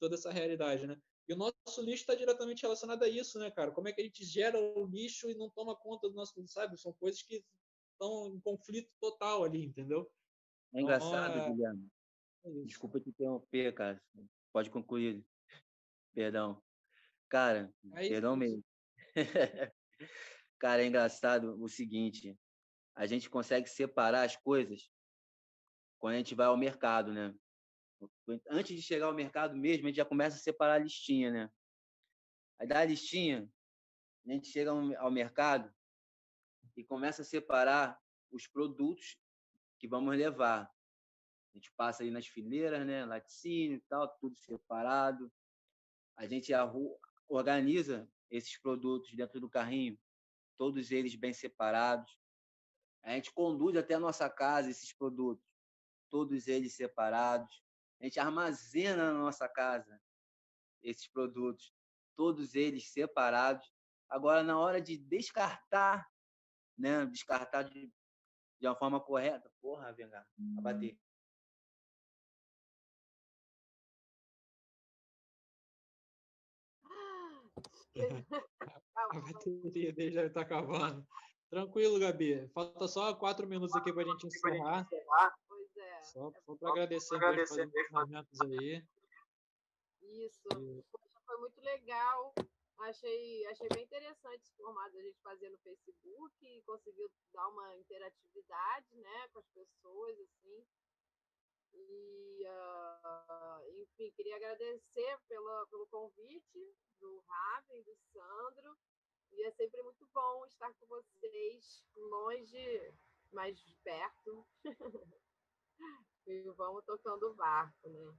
toda essa realidade, né? E o nosso lixo está diretamente relacionado a isso, né, cara? Como é que a gente gera o lixo e não toma conta do nosso, sabe? São coisas que estão em conflito total ali, entendeu? É engraçado, Guilherme. Desculpa te interromper, cara. Pode concluir. Perdão. Cara, perdão mesmo. Cara, é engraçado o seguinte, a gente consegue separar as coisas quando a gente vai ao mercado, né? Antes de chegar ao mercado mesmo, a gente já começa a separar a listinha, né? Aí dá a listinha, a gente chega ao mercado e começa a separar os produtos que vamos levar. A gente passa aí nas fileiras, né? Laticínio e tal, tudo separado. A gente organiza esses produtos dentro do carrinho, todos eles bem separados. A gente conduz até a nossa casa esses produtos, todos eles separados. A gente armazena na nossa casa esses produtos, todos eles separados. Agora, na hora de descartar, né? Descartar de uma forma correta. Porra, Venga, vai bater. A bateria dele já está acabando. Tranquilo, Gabi. Falta só 4 minutos aqui para a gente encerrar. Pois é. Só para agradecer mesmo, fazer uns comentários aí. Isso. Poxa, foi muito legal. Achei bem interessante esse formato da gente fazer no Facebook e conseguiu dar uma interatividade, né, com as pessoas, assim. E, enfim, queria agradecer pelo convite do Raven, do Sandro. E é sempre muito bom estar com vocês, longe, mas perto. E vamos tocando o barco, né?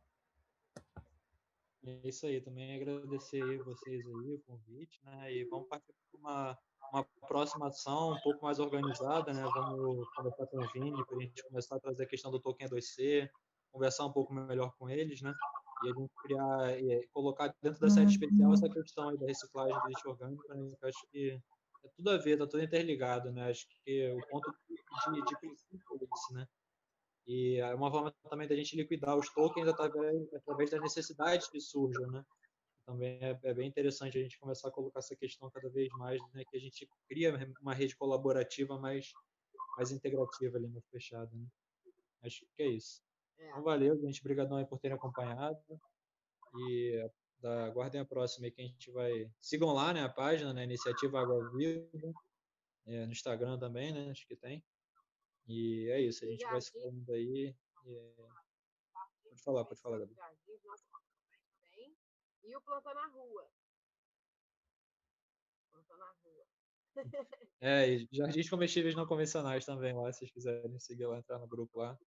É isso aí, também agradecer aí vocês aí o convite, né? E vamos partir para uma próxima ação um pouco mais organizada, né? Vamos conversar com o Vini para a gente começar a trazer a questão do Token 2C, conversar um pouco melhor com eles, né? E a gente criar, colocar dentro da série especial essa questão aí da reciclagem do lixo orgânico, né? Que eu acho que é tudo a ver, tá tudo interligado, né? Acho que o ponto de princípio é esse, né? E é uma forma também da gente liquidar os tokens através das necessidades que surjam, né? Também é bem interessante a gente começar a colocar essa questão cada vez mais, né? Que a gente cria uma rede colaborativa mais integrativa ali, mais fechada, né? Acho que é isso. Então, valeu, gente. Obrigadão aí por terem acompanhado. E aguardem a próxima aí que a gente vai... Sigam lá, né, a página, né? Iniciativa Água Viva. No Instagram também, né? Acho que tem. E é isso. A gente vai se falando aí. Pode falar, Gabi. E o Planta na Rua. Planta na Rua. E jardins comestíveis não convencionais também lá, se vocês quiserem seguir lá, entrar no grupo lá,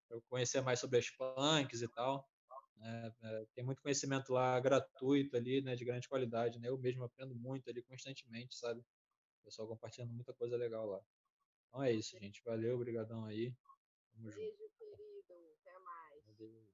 para conhecer mais sobre as punks e tal. Tem muito conhecimento lá gratuito ali, né, de grande qualidade, né? Eu mesmo aprendo muito ali constantemente, sabe? O pessoal compartilhando muita coisa legal lá. Então é isso, gente. Valeu, obrigadão aí. Tamo junto. Beijo, querido. Até mais. Valeu.